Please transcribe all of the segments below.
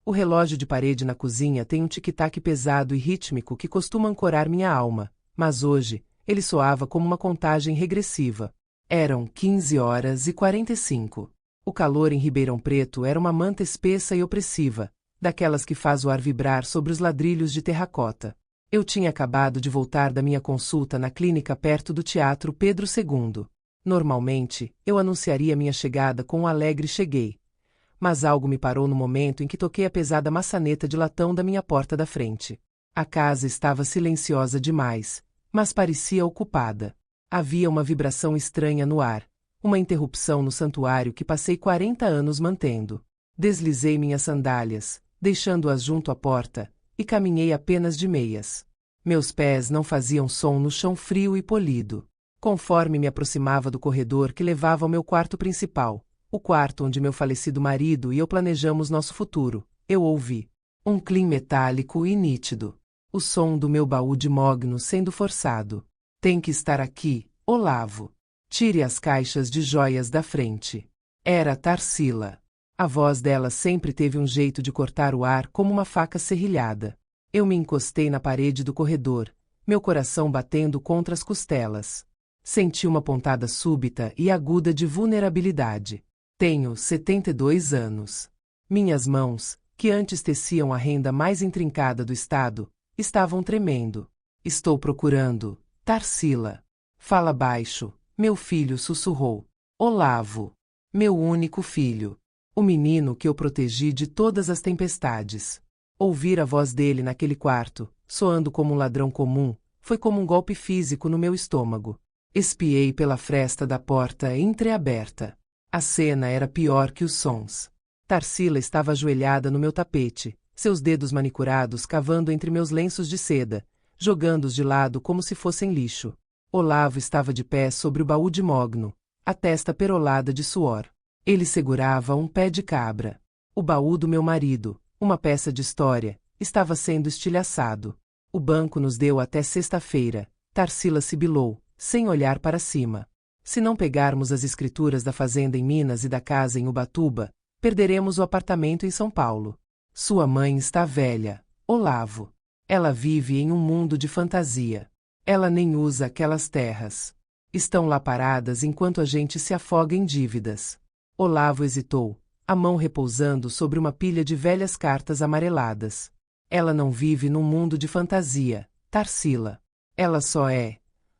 O relógio de parede na cozinha tem um tic-tac pesado e rítmico que costuma ancorar minha alma, mas hoje, ele soava como uma contagem regressiva. Eram 15h45. O calor em Ribeirão Preto era uma manta espessa e opressiva, daquelas que faz o ar vibrar sobre os ladrilhos de terracota. Eu tinha acabado de voltar da minha consulta na clínica perto do Teatro Pedro II. Normalmente, eu anunciaria minha chegada com um alegre cheguei. Mas algo me parou no momento em que toquei a pesada maçaneta de latão da minha porta da frente. A casa estava silenciosa demais, mas parecia ocupada. Havia uma vibração estranha no ar, uma interrupção no santuário que passei 40 anos mantendo. Deslizei minhas sandálias, deixando-as junto à porta, e caminhei apenas de meias. Meus pés não faziam som no chão frio e polido. Conforme me aproximava do corredor que levava ao meu quarto principal, o quarto onde meu falecido marido e eu planejamos nosso futuro, eu ouvi um clim metálico e nítido. O som do meu baú de mogno sendo forçado. Tem que estar aqui, Olavo. Tire as caixas de joias da frente. Era Tarsila. A voz dela sempre teve um jeito de cortar o ar como uma faca serrilhada. Eu me encostei na parede do corredor, meu coração batendo contra as costelas. Senti uma pontada súbita e aguda de vulnerabilidade. Tenho 72 anos. Minhas mãos, que antes teciam a renda mais intrincada do estado, estavam tremendo. Estou procurando Tarsila. Fala baixo, meu filho sussurrou. Olavo. Meu único filho. O menino que eu protegi de todas as tempestades. Ouvir a voz dele naquele quarto, soando como um ladrão comum, foi como um golpe físico no meu estômago. Espiei pela fresta da porta entreaberta. A cena era pior que os sons. Tarsila estava ajoelhada no meu tapete, seus dedos manicurados cavando entre meus lenços de seda, jogando-os de lado como se fossem lixo. Olavo estava de pé sobre o baú de mogno, a testa perolada de suor. Ele segurava um pé de cabra. O baú do meu marido, uma peça de história, estava sendo estilhaçado. O banco nos deu até sexta-feira. Tarsila sibilou, sem olhar para cima. Se não pegarmos as escrituras da fazenda em Minas e da casa em Ubatuba, perderemos o apartamento em São Paulo. Sua mãe está velha, Olavo. Ela vive em um mundo de fantasia. Ela nem usa aquelas terras. Estão lá paradas enquanto a gente se afoga em dívidas. Olavo hesitou, a mão repousando sobre uma pilha de velhas cartas amareladas. Ela não vive num mundo de fantasia, Tarsila. Ela só é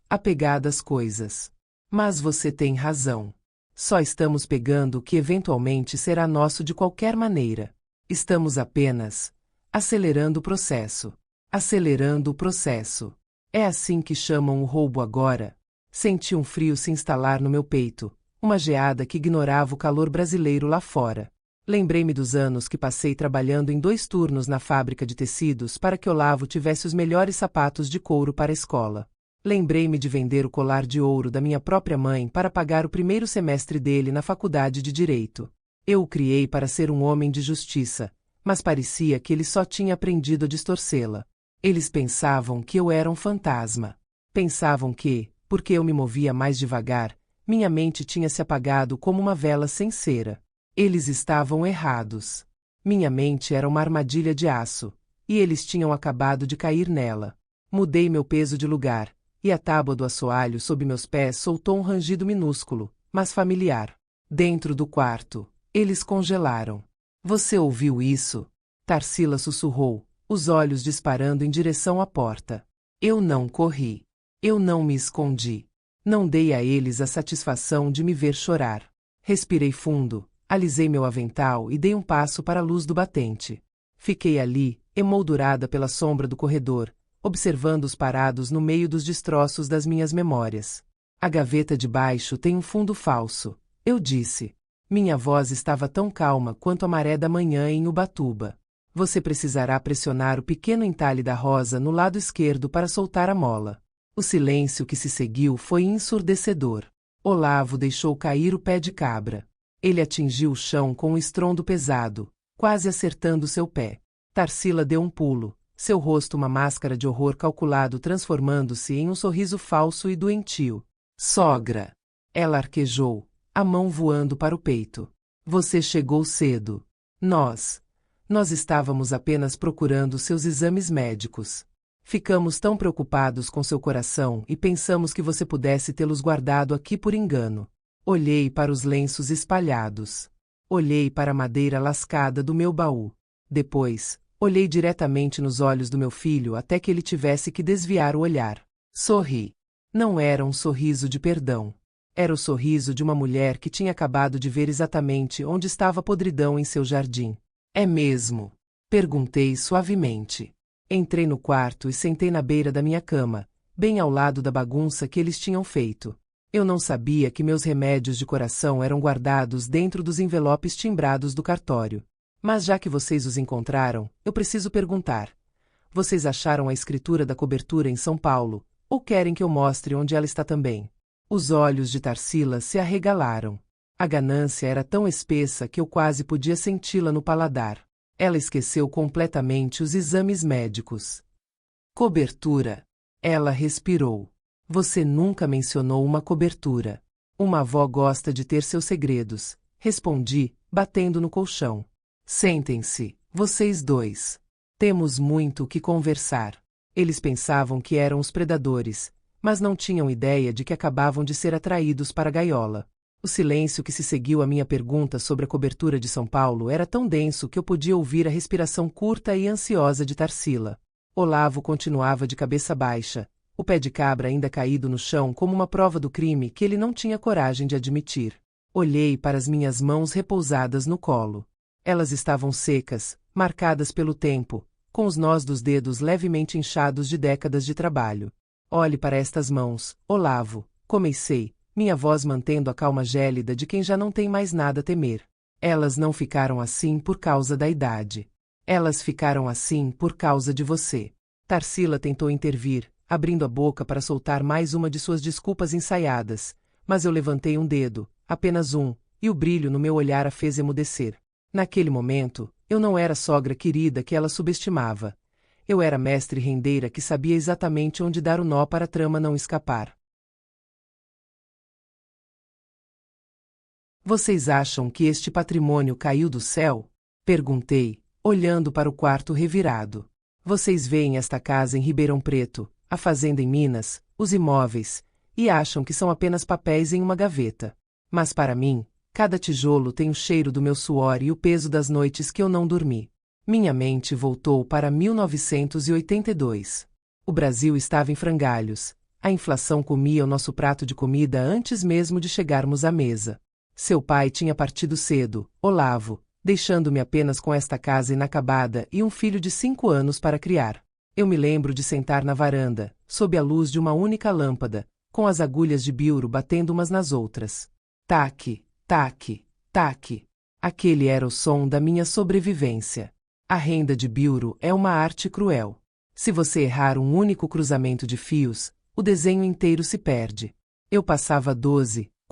apegada às coisas. Mas você tem razão. Só estamos pegando o que eventualmente será nosso de qualquer maneira. Estamos apenas acelerando o processo. Acelerando o processo. É assim que chamam o roubo agora. Senti um frio se instalar no meu peito, uma geada que ignorava o calor brasileiro lá fora. Lembrei-me dos anos que passei trabalhando em 2 turnos na fábrica de tecidos para que Olavo tivesse os melhores sapatos de couro para a escola. Lembrei-me de vender o colar de ouro da minha própria mãe para pagar o primeiro semestre dele na faculdade de Direito. Eu o criei para ser um homem de justiça, mas parecia que ele só tinha aprendido a distorcê-la. Eles pensavam que eu era um fantasma. Pensavam que, porque eu me movia mais devagar, minha mente tinha se apagado como uma vela sem cera. Eles estavam errados. Minha mente era uma armadilha de aço, e eles tinham acabado de cair nela. Mudei meu peso de lugar, e a tábua do assoalho sob meus pés soltou um rangido minúsculo, mas familiar. Dentro do quarto, eles congelaram. Você ouviu isso? Tarsila sussurrou, os olhos disparando em direção à porta. Eu não corri. Eu não me escondi. Não dei a eles a satisfação de me ver chorar. Respirei fundo, alisei meu avental e dei um passo para a luz do batente. Fiquei ali, emoldurada pela sombra do corredor, observando-os parados no meio dos destroços das minhas memórias. A gaveta de baixo tem um fundo falso, eu disse. Minha voz estava tão calma quanto a maré da manhã em Ubatuba. Você precisará pressionar o pequeno entalhe da rosa no lado esquerdo para soltar a mola. O silêncio que se seguiu foi ensurdecedor. Olavo deixou cair o pé de cabra. Ele atingiu o chão com um estrondo pesado, quase acertando seu pé. Tarsila deu um pulo, seu rosto uma máscara de horror calculado transformando-se em um sorriso falso e doentio. Sogra! Ela arquejou, a mão voando para o peito. Você chegou cedo. Nós Nós estávamos apenas procurando seus exames médicos. Ficamos tão preocupados com seu coração e pensamos que você pudesse tê-los guardado aqui por engano. Olhei para os lenços espalhados. Olhei para a madeira lascada do meu baú. Depois, olhei diretamente nos olhos do meu filho até que ele tivesse que desviar o olhar. Sorri. Não era um sorriso de perdão. Era o sorriso de uma mulher que tinha acabado de ver exatamente onde estava a podridão em seu jardim. É mesmo? Perguntei suavemente. Entrei no quarto e sentei na beira da minha cama, bem ao lado da bagunça que eles tinham feito. Eu não sabia que meus remédios de coração eram guardados dentro dos envelopes timbrados do cartório. Mas já que vocês os encontraram, eu preciso perguntar. Vocês acharam a escritura da cobertura em São Paulo, ou querem que eu mostre onde ela está também? Os olhos de Tarsila se arregalaram. A ganância era tão espessa que eu quase podia senti-la no paladar. Ela esqueceu completamente os exames médicos. Cobertura. Ela respirou. Você nunca mencionou uma cobertura. Uma avó gosta de ter seus segredos, respondi, batendo no colchão. Sentem-se, vocês dois. Temos muito o que conversar. Eles pensavam que eram os predadores, mas não tinham ideia de que acabavam de ser atraídos para a gaiola. O silêncio que se seguiu à minha pergunta sobre a cobertura de São Paulo era tão denso que eu podia ouvir a respiração curta e ansiosa de Tarsila. Olavo continuava de cabeça baixa, o pé de cabra ainda caído no chão como uma prova do crime que ele não tinha coragem de admitir. Olhei para as minhas mãos repousadas no colo. Elas estavam secas, marcadas pelo tempo, com os nós dos dedos levemente inchados de décadas de trabalho. Olhe para estas mãos, Olavo, comecei, minha voz mantendo a calma gélida de quem já não tem mais nada a temer. Elas não ficaram assim por causa da idade. Elas ficaram assim por causa de você. Tarsila tentou intervir, abrindo a boca para soltar mais uma de suas desculpas ensaiadas, mas eu levantei um dedo, apenas um, e o brilho no meu olhar a fez emudecer. Naquele momento, eu não era a sogra querida que ela subestimava. Eu era mestre rendeira que sabia exatamente onde dar o nó para a trama não escapar. Vocês acham que este patrimônio caiu do céu? Perguntei, olhando para o quarto revirado. Vocês veem esta casa em Ribeirão Preto, a fazenda em Minas, os imóveis, e acham que são apenas papéis em uma gaveta. Mas para mim, cada tijolo tem o cheiro do meu suor e o peso das noites que eu não dormi. Minha mente voltou para 1982. O Brasil estava em frangalhos. A inflação comia o nosso prato de comida antes mesmo de chegarmos à mesa. Seu pai tinha partido cedo, Olavo, deixando-me apenas com esta casa inacabada e um filho de 5 anos para criar. Eu me lembro de sentar na varanda, sob a luz de uma única lâmpada, com as agulhas de biuro batendo umas nas outras. Taque, taque, taque. Aquele era o som da minha sobrevivência. A renda de biuro é uma arte cruel. Se você errar um único cruzamento de fios, o desenho inteiro se perde. Eu passava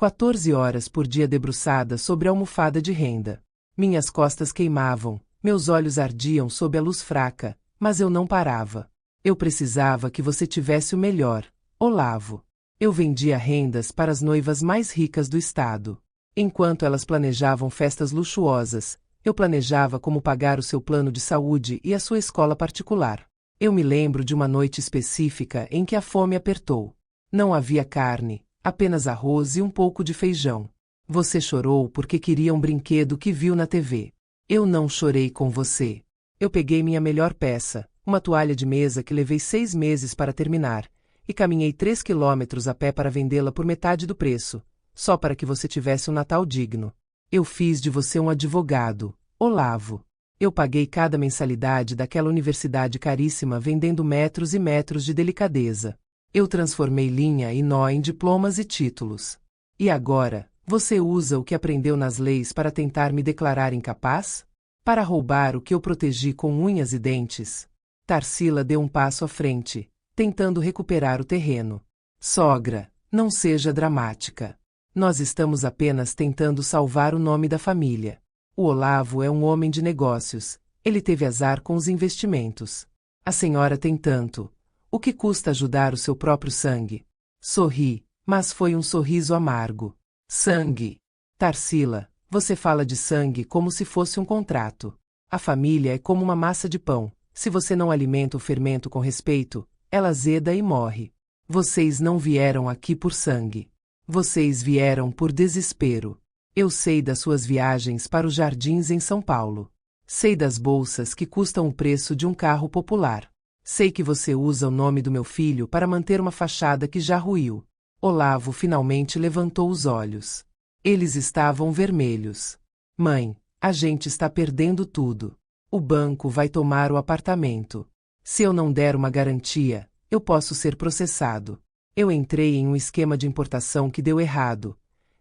14 horas por dia debruçada sobre a almofada de renda. Minhas costas queimavam, meus olhos ardiam sob a luz fraca, mas eu não parava. Eu precisava que você tivesse o melhor, Olavo. Eu vendia rendas para as noivas mais ricas do estado. Enquanto elas planejavam festas luxuosas, eu planejava como pagar o seu plano de saúde e a sua escola particular. Eu me lembro de uma noite específica em que a fome apertou. Não havia carne, apenas arroz e um pouco de feijão. Você chorou porque queria um brinquedo que viu na TV. Eu não chorei com você. Eu peguei minha melhor peça, uma toalha de mesa que levei 6 meses para terminar, e caminhei 3 quilômetros a pé para vendê-la por metade do preço, só para que você tivesse um Natal digno. Eu fiz de você um advogado, Olavo. Eu paguei cada mensalidade daquela universidade caríssima vendendo metros e metros de delicadeza. Eu transformei linha e nó em diplomas e títulos. E agora, você usa o que aprendeu nas leis para tentar me declarar incapaz? Para roubar o que eu protegi com unhas e dentes? Tarsila deu um passo à frente, tentando recuperar o terreno. Sogra, não seja dramática. Nós estamos apenas tentando salvar o nome da família. O Olavo é um homem de negócios. Ele teve azar com os investimentos. A senhora tem tanto. O que custa ajudar o seu próprio sangue? Sorri, mas foi um sorriso amargo. Sangue. Tarsila, você fala de sangue como se fosse um contrato. A família é como uma massa de pão. Se você não alimenta o fermento com respeito, ela azeda e morre. Vocês não vieram aqui por sangue. Vocês vieram por desespero. Eu sei das suas viagens para os jardins em São Paulo. Sei das bolsas que custam o preço de um carro popular. Sei que você usa o nome do meu filho para manter uma fachada que já ruiu. Olavo finalmente levantou os olhos. Eles estavam vermelhos. Mãe, a gente está perdendo tudo. O banco vai tomar o apartamento. Se eu não der uma garantia, eu posso ser processado. Eu entrei em um esquema de importação que deu errado.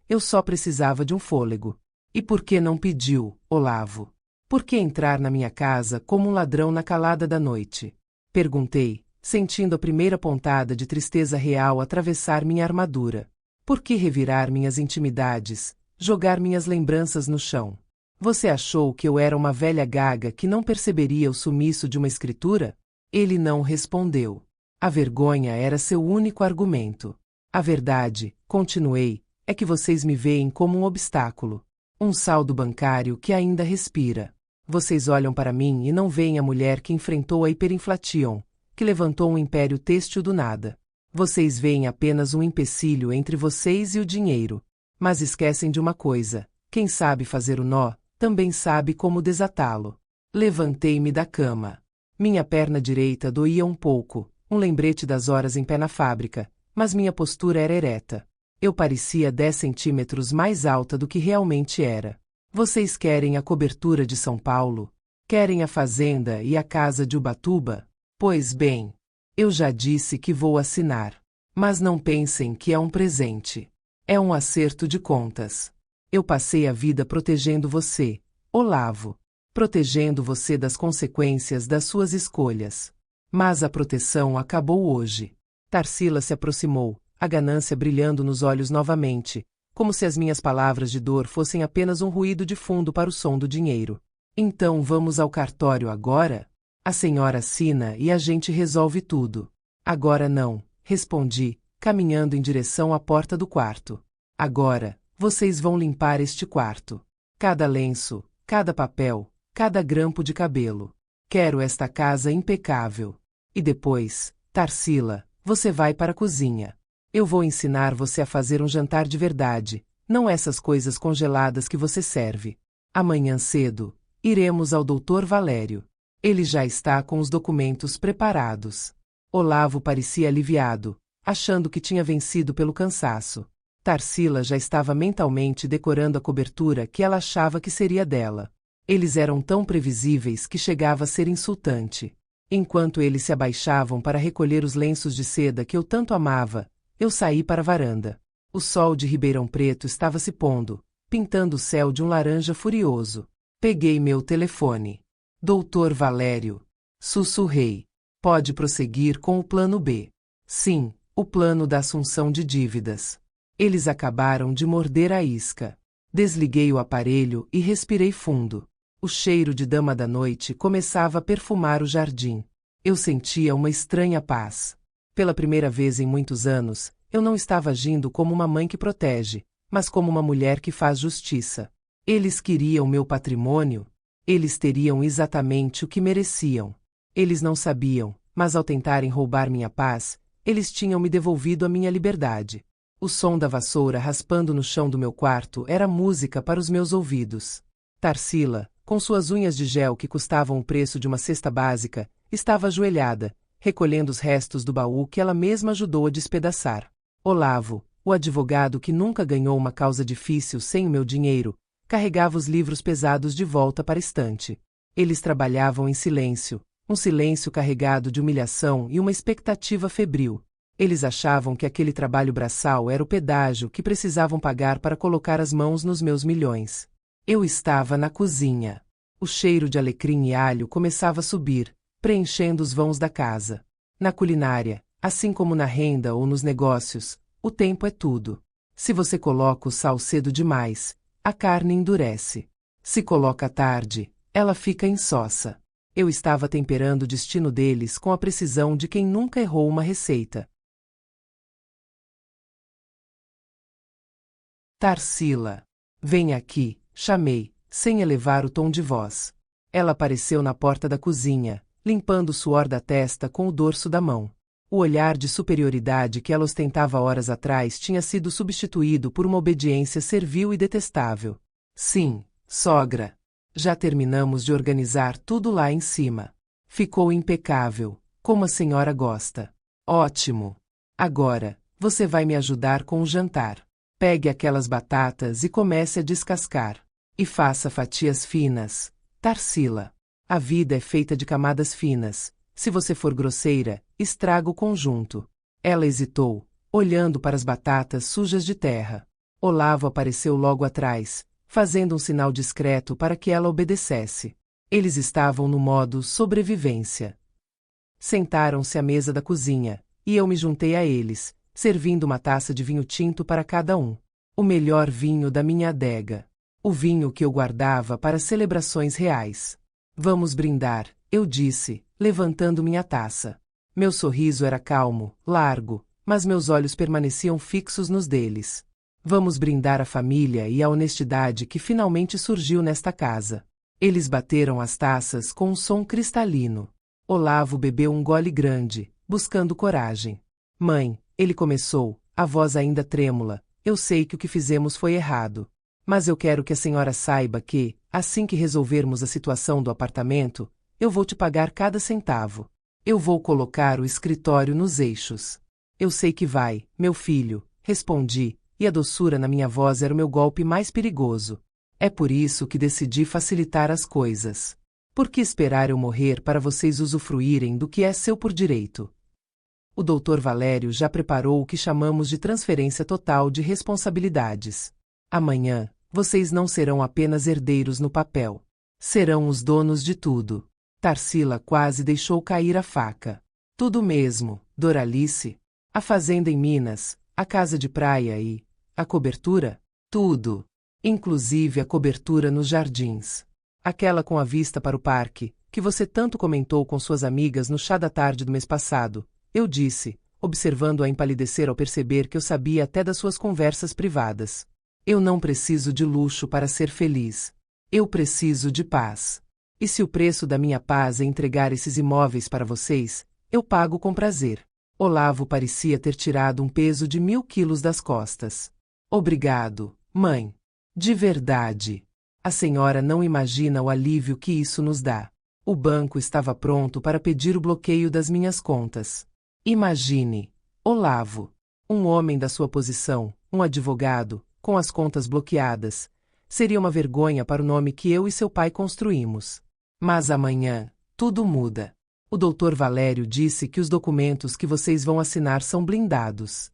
Eu só precisava de um fôlego. E por que não pediu, Olavo? Por que entrar na minha casa como um ladrão na calada da noite? Perguntei, sentindo a primeira pontada de tristeza real atravessar minha armadura. Por que revirar minhas intimidades, jogar minhas lembranças no chão? Você achou que eu era uma velha gaga que não perceberia o sumiço de uma escritura? Ele não respondeu. A vergonha era seu único argumento. A verdade, continuei, é que vocês me veem como um obstáculo. Um saldo bancário que ainda respira. Vocês olham para mim e não veem a mulher que enfrentou a hiperinflação, que levantou um império têxtil do nada. Vocês veem apenas um empecilho entre vocês e o dinheiro. Mas esquecem de uma coisa: quem sabe fazer o nó, também sabe como desatá-lo. Levantei-me da cama. Minha perna direita doía um pouco, um lembrete das horas em pé na fábrica, mas minha postura era ereta. Eu parecia 10 centímetros mais alta do que realmente era. Vocês querem a cobertura de São Paulo? Querem a fazenda e a casa de Ubatuba? Pois bem, eu já disse que vou assinar. Mas não pensem que é um presente. É um acerto de contas. Eu passei a vida protegendo você, Olavo. Protegendo você das consequências das suas escolhas. Mas a proteção acabou hoje. Tarsila se aproximou, a ganância brilhando nos olhos novamente, como se as minhas palavras de dor fossem apenas um ruído de fundo para o som do dinheiro. Então vamos ao cartório agora? A senhora assina e a gente resolve tudo. Agora não, respondi, caminhando em direção à porta do quarto. Agora, vocês vão limpar este quarto. Cada lenço, cada papel, cada grampo de cabelo. Quero esta casa impecável. E depois, Tarsila, você vai para a cozinha. Eu vou ensinar você a fazer um jantar de verdade, não essas coisas congeladas que você serve. Amanhã cedo, iremos ao Dr. Valério. Ele já está com os documentos preparados. Olavo parecia aliviado, achando que tinha vencido pelo cansaço. Tarsila já estava mentalmente decorando a cobertura que ela achava que seria dela. Eles eram tão previsíveis que chegava a ser insultante. Enquanto eles se abaixavam para recolher os lenços de seda que eu tanto amava, eu saí para a varanda. O sol de Ribeirão Preto estava se pondo, pintando o céu de um laranja furioso. Peguei meu telefone. Doutor Valério. Sussurrei. Pode prosseguir com o plano B. Sim, o plano da assunção de dívidas. Eles acabaram de morder a isca. Desliguei o aparelho e respirei fundo. O cheiro de dama da noite começava a perfumar o jardim. Eu sentia uma estranha paz. Pela primeira vez em muitos anos, eu não estava agindo como uma mãe que protege, mas como uma mulher que faz justiça. Eles queriam meu patrimônio. Eles teriam exatamente o que mereciam. Eles não sabiam, mas ao tentarem roubar minha paz, eles tinham me devolvido a minha liberdade. O som da vassoura raspando no chão do meu quarto era música para os meus ouvidos. Tarsila, com suas unhas de gel que custavam o preço de uma cesta básica, estava ajoelhada, recolhendo os restos do baú que ela mesma ajudou a despedaçar. Olavo, o advogado que nunca ganhou uma causa difícil sem o meu dinheiro, carregava os livros pesados de volta para a estante. Eles trabalhavam em silêncio, um silêncio carregado de humilhação e uma expectativa febril. Eles achavam que aquele trabalho braçal era o pedágio que precisavam pagar para colocar as mãos nos meus milhões. Eu estava na cozinha. O cheiro de alecrim e alho começava a subir, preenchendo os vãos da casa. Na culinária, assim como na renda ou nos negócios, o tempo é tudo. Se você coloca o sal cedo demais, a carne endurece. Se coloca tarde, ela fica insossa. Eu estava temperando o destino deles com a precisão de quem nunca errou uma receita. Tarsila. Vem aqui, chamei, sem elevar o tom de voz. Ela apareceu na porta da cozinha, limpando o suor da testa com o dorso da mão. O olhar de superioridade que ela ostentava horas atrás tinha sido substituído por uma obediência servil e detestável. Sim, sogra. Já terminamos de organizar tudo lá em cima. Ficou impecável, como a senhora gosta. Ótimo. Agora, você vai me ajudar com o jantar. Pegue aquelas batatas e comece a descascar. E faça fatias finas. Tarsila. A vida é feita de camadas finas. Se você for grosseira, estraga o conjunto. Ela hesitou, olhando para as batatas sujas de terra. Olavo apareceu logo atrás, fazendo um sinal discreto para que ela obedecesse. Eles estavam no modo sobrevivência. Sentaram-se à mesa da cozinha, e eu me juntei a eles, servindo uma taça de vinho tinto para cada um. O melhor vinho da minha adega. O vinho que eu guardava para celebrações reais. Vamos brindar, eu disse, levantando minha taça. Meu sorriso era calmo, largo, mas meus olhos permaneciam fixos nos deles. Vamos brindar a família e a honestidade que finalmente surgiu nesta casa. Eles bateram as taças com um som cristalino. Olavo bebeu um gole grande, buscando coragem. Mãe, ele começou, a voz ainda trêmula, eu sei que o que fizemos foi errado. Mas eu quero que a senhora saiba que, assim que resolvermos a situação do apartamento, eu vou te pagar cada centavo. Eu vou colocar o escritório nos eixos. Eu sei que vai, meu filho, respondi, e a doçura na minha voz era o meu golpe mais perigoso. É por isso que decidi facilitar as coisas. Por que esperar eu morrer para vocês usufruírem do que é seu por direito? O Dr. Valério já preparou o que chamamos de transferência total de responsabilidades. Amanhã, vocês não serão apenas herdeiros no papel. Serão os donos de tudo. Tarsila quase deixou cair a faca. Tudo mesmo, Doralice. A fazenda em Minas, a casa de praia e a cobertura? Tudo. Inclusive a cobertura nos jardins. Aquela com a vista para o parque, que você tanto comentou com suas amigas no chá da tarde do mês passado, eu disse, observando-a empalidecer ao perceber que eu sabia até das suas conversas privadas. Eu não preciso de luxo para ser feliz. Eu preciso de paz. E se o preço da minha paz é entregar esses imóveis para vocês, eu pago com prazer. Olavo parecia ter tirado um peso de 1000 quilos das costas. Obrigado, mãe. De verdade. A senhora não imagina o alívio que isso nos dá. O banco estava pronto para pedir o bloqueio das minhas contas. Imagine, Olavo, um homem da sua posição, um advogado, com as contas bloqueadas. Seria uma vergonha para o nome que eu e seu pai construímos. Mas amanhã, tudo muda. O Dr. Valério disse que os documentos que vocês vão assinar são blindados.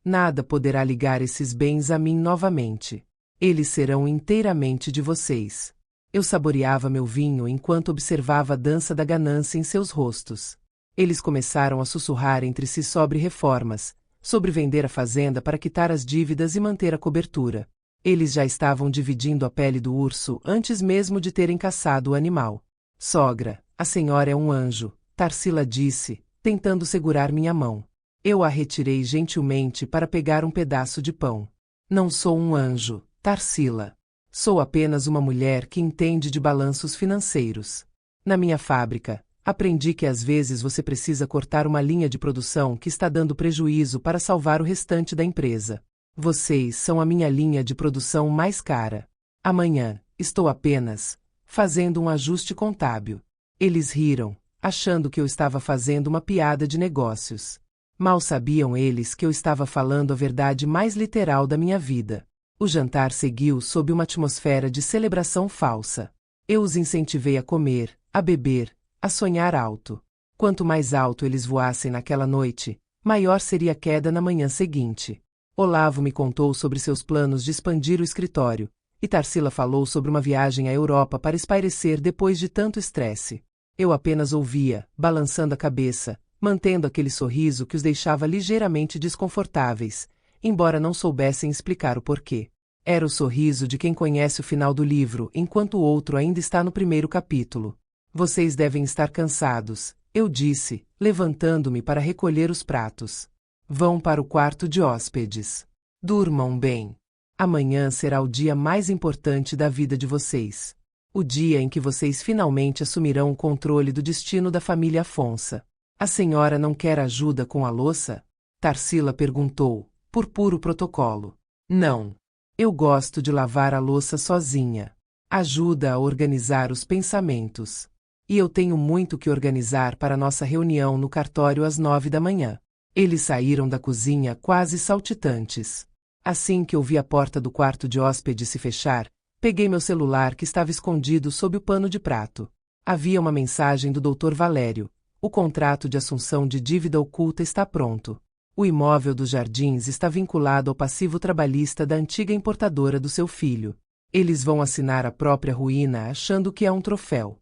Nada poderá ligar esses bens a mim novamente. Eles serão inteiramente de vocês. Eu saboreava meu vinho enquanto observava a dança da ganância em seus rostos. Eles começaram a sussurrar entre si sobre reformas, sobre vender a fazenda para quitar as dívidas e manter a cobertura. Eles já estavam dividindo a pele do urso antes mesmo de terem caçado o animal. Sogra, a senhora é um anjo, Tarsila disse, tentando segurar minha mão. Eu a retirei gentilmente para pegar um pedaço de pão. Não sou um anjo, Tarsila. Sou apenas uma mulher que entende de balanços financeiros. Na minha fábrica, aprendi que às vezes você precisa cortar uma linha de produção que está dando prejuízo para salvar o restante da empresa. Vocês são a minha linha de produção mais cara. Amanhã, estou apenas fazendo um ajuste contábil. Eles riram, achando que eu estava fazendo uma piada de negócios. Mal sabiam eles que eu estava falando a verdade mais literal da minha vida. O jantar seguiu sob uma atmosfera de celebração falsa. Eu os incentivei a comer, a beber, a sonhar alto. Quanto mais alto eles voassem naquela noite, maior seria a queda na manhã seguinte. Olavo me contou sobre seus planos de expandir o escritório, e Tarsila falou sobre uma viagem à Europa para espairecer depois de tanto estresse. Eu apenas ouvia, balançando a cabeça, mantendo aquele sorriso que os deixava ligeiramente desconfortáveis, embora não soubessem explicar o porquê. Era o sorriso de quem conhece o final do livro enquanto o outro ainda está no primeiro capítulo. Vocês devem estar cansados, eu disse, levantando-me para recolher os pratos. Vão para o quarto de hóspedes. Durmam bem. Amanhã será o dia mais importante da vida de vocês. O dia em que vocês finalmente assumirão o controle do destino da família Afonso. A senhora não quer ajuda com a louça? Tarsila perguntou, por puro protocolo. Não. Eu gosto de lavar a louça sozinha. Ajuda a organizar os pensamentos. E eu tenho muito que organizar para nossa reunião no cartório às 9 da manhã. Eles saíram da cozinha quase saltitantes. Assim que ouvi a porta do quarto de hóspede se fechar, peguei meu celular que estava escondido sob o pano de prato. Havia uma mensagem do Dr. Valério. O contrato de assunção de dívida oculta está pronto. O imóvel dos Jardins está vinculado ao passivo trabalhista da antiga importadora do seu filho. Eles vão assinar a própria ruína achando que é um troféu.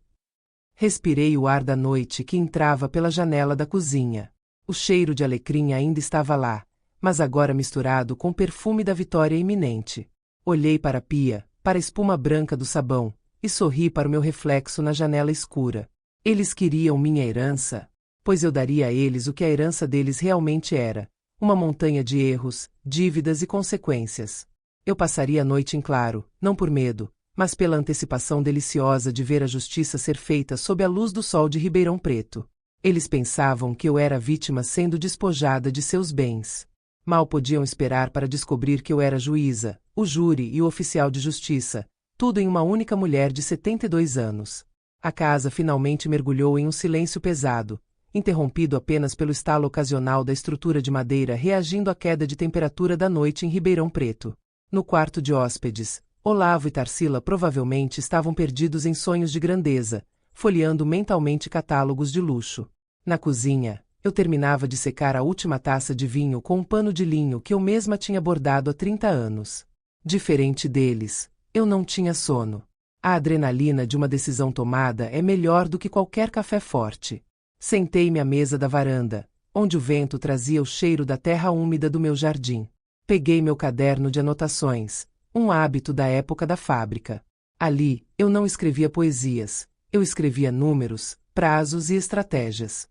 Respirei o ar da noite que entrava pela janela da cozinha. O cheiro de alecrim ainda estava lá, mas agora misturado com o perfume da vitória iminente. Olhei para a pia, para a espuma branca do sabão, e sorri para o meu reflexo na janela escura. Eles queriam minha herança, pois eu daria a eles o que a herança deles realmente era, uma montanha de erros, dívidas e consequências. Eu passaria a noite em claro, não por medo, mas pela antecipação deliciosa de ver a justiça ser feita sob a luz do sol de Ribeirão Preto. Eles pensavam que eu era a vítima sendo despojada de seus bens. Mal podiam esperar para descobrir que eu era a juíza, o júri e o oficial de justiça, tudo em uma única mulher de 72 anos. A casa finalmente mergulhou em um silêncio pesado, interrompido apenas pelo estalo ocasional da estrutura de madeira reagindo à queda de temperatura da noite em Ribeirão Preto. No quarto de hóspedes, Olavo e Tarsila provavelmente estavam perdidos em sonhos de grandeza, folheando mentalmente catálogos de luxo. Na cozinha, eu terminava de secar a última taça de vinho com um pano de linho que eu mesma tinha bordado há 30 anos. Diferente deles, eu não tinha sono. A adrenalina de uma decisão tomada é melhor do que qualquer café forte. Sentei-me à mesa da varanda, onde o vento trazia o cheiro da terra úmida do meu jardim. Peguei meu caderno de anotações, um hábito da época da fábrica. Ali, eu não escrevia poesias, eu escrevia números, prazos e estratégias.